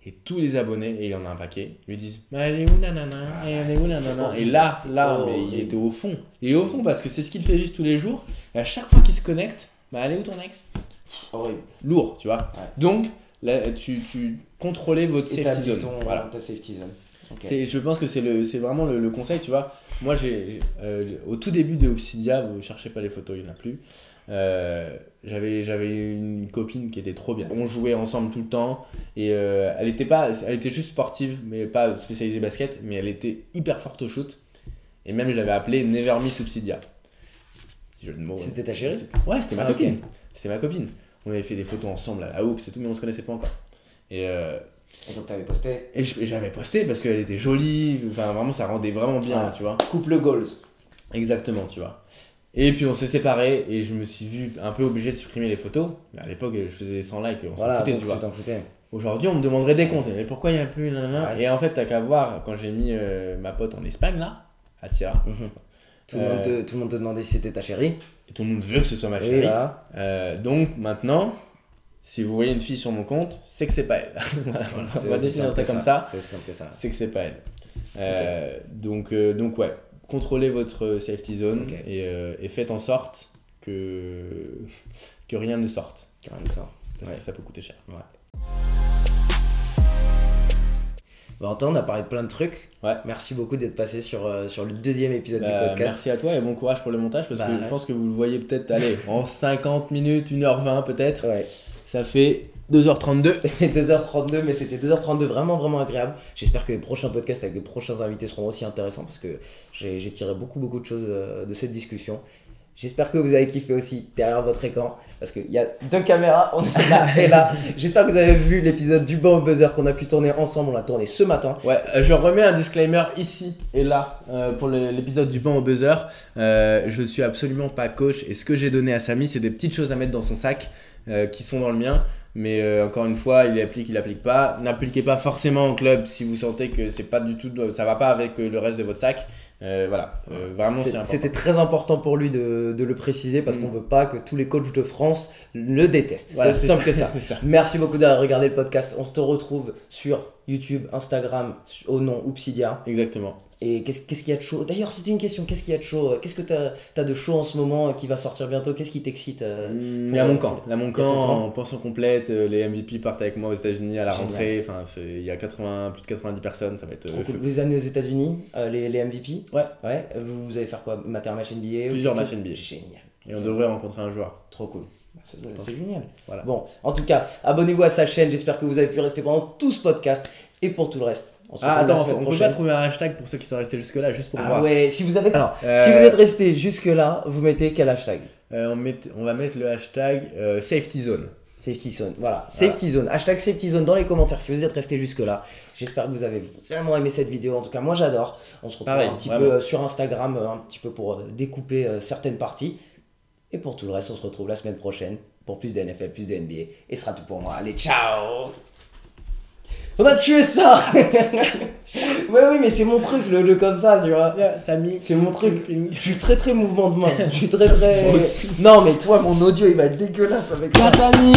Et tous les abonnés, et il en a un paquet, lui disent mais elle est où nanana elle est où c'est nanana horrible, Et là, c'est mais horrible. il était au fond. Et au fond, parce que c'est ce qu'il fait vivre tous les jours. Et à chaque fois qu'il se connecte, bah elle est où ton ex Horrible. Lourd, tu vois. Ouais. Donc, là, tu contrôlez votre safety Établis zone. voilà. Voilà. Ta safety zone. Ok. Je pense que c'est vraiment le conseil, tu vois. Moi, au tout début de Obsidia, vous cherchez pas les photos, il n'y en a plus. J'avais une copine qui était trop bien. On jouait ensemble tout le temps et elle était juste sportive, mais pas spécialisée basket, mais elle était hyper forte au shoot. Et même, je l'avais appelée Never Miss Obsidia. Si jeu de mots. C'était ta chérie Ouais, c'était ma Ah, ok. copine. C'était ma copine. On avait fait des photos ensemble à la hoops et tout, mais on se connaissait pas encore. Et Et donc t'avais posté j'avais posté parce qu'elle était jolie, enfin vraiment ça rendait vraiment bien, Voilà. tu vois. couple goals. Exactement, tu vois. Et puis on s'est séparés et je me suis vu un peu obligé de supprimer les photos. Mais à l'époque, je faisais 100 likes, on Voilà, s'en foutait, donc tu vois. tu t'en foutais. Aujourd'hui, on me demanderait des comptes. Mais pourquoi il n'y a plus nanana Ouais. Et en fait, t'as qu'à voir quand j'ai mis ma pote en Espagne, là, à Tira. Mhm. Tout le monde te demandait si c'était ta chérie. Et tout le monde veut que ce soit ma Oui, chérie. voilà. Donc maintenant, si vous voyez une fille sur mon compte, c'est que c'est pas elle. Voilà, on C'est va aussi définir simple ça que comme ça. C'est aussi simple que ça. C'est que c'est pas elle. Donc ouais, contrôlez votre safety zone Ok. et faites en sorte que rien ne sorte. Carrément ça. Parce Ouais. que ça peut coûter cher. Bon, Antoine, on a parlé de plein de trucs. Ouais. Merci beaucoup d'être passé sur le deuxième épisode du Bah, podcast. merci à toi et bon courage pour le montage parce Bah, que ouais. je pense que vous le voyez peut-être aller en 50 minutes, 1h20 peut-être. Ouais. Ça fait 2h32. 2h32, mais c'était 2h32 vraiment, vraiment agréable. J'espère que les prochains podcasts avec les prochains invités seront aussi intéressants parce que j'ai tiré beaucoup, beaucoup de choses de cette discussion. J'espère que vous avez kiffé aussi derrière votre écran. Parce qu'il y a 2 caméras, on est là et là. J'espère que vous avez vu l'épisode du banc au buzzer qu'on a pu tourner ensemble. On l'a tourné ce matin. Ouais, je remets un disclaimer ici et là pour l'épisode du banc au buzzer. Je suis absolument pas coach et ce que j'ai donné à Samy, c'est des petites choses à mettre dans son sac qui sont dans le mien. Mais encore une fois, il applique pas. N'appliquez pas forcément en club si vous sentez que c'est pas du tout, ça va pas avec le reste de votre sac. Vraiment c'est important. C'était très important pour lui de le préciser parce qu'on veut pas que tous les coachs de France le détestent. Voilà, c'est simple que ça. C'est ça. Merci beaucoup d'avoir regardé le podcast. On te retrouve sur YouTube, Instagram au nom Oupsidia. Exactement. Et qu'est-ce qu'il y a de chaud? D'ailleurs, c'était une question. Qu'est-ce qu'il y a de chaud? Qu'est-ce que t'as de chaud en ce moment qui va sortir bientôt? Qu'est-ce qui t'excite? Il y a mon camp. En pension complète. Les MVP partent avec moi aux États-Unis à la rentrée. Enfin, il y a plus de 90 personnes. Ça va être cool. Vous amenez aux États-Unis les MVP? Ouais. Vous allez faire quoi? Mater un match NBA? Plusieurs matchs NBA. Génial. Et on devrait rencontrer un joueur. Trop cool. C'est génial. Voilà. Bon, en tout cas, abonnez-vous à sa chaîne. J'espère que vous avez pu rester pendant tout ce podcast. Et pour tout le reste, on se retrouve la semaine on prochaine. peut pas trouver un hashtag pour ceux qui sont restés jusque-là, juste pour voir. Ouais, si vous êtes resté jusque-là, vous mettez quel hashtag? On va mettre le hashtag Safety Zone. Safety Zone, voilà. Safety Zone, hashtag Safety Zone dans les commentaires si vous êtes resté jusque-là. J'espère que vous avez vraiment aimé cette vidéo. En tout cas, moi j'adore. On se retrouve un petit peu sur Instagram, un petit peu pour découper certaines parties. Et pour tout le reste, on se retrouve la semaine prochaine pour plus de NFL, plus de NBA. Et ce sera tout pour moi. Allez, ciao! On a tué ça. Ouais, oui, mais c'est mon truc, le comme ça, tu vois. Samy, c'est mon truc. Je suis très mouvement de main. Je suis très. Non, mais toi, mon audio, il va être dégueulasse avec ça. Samy.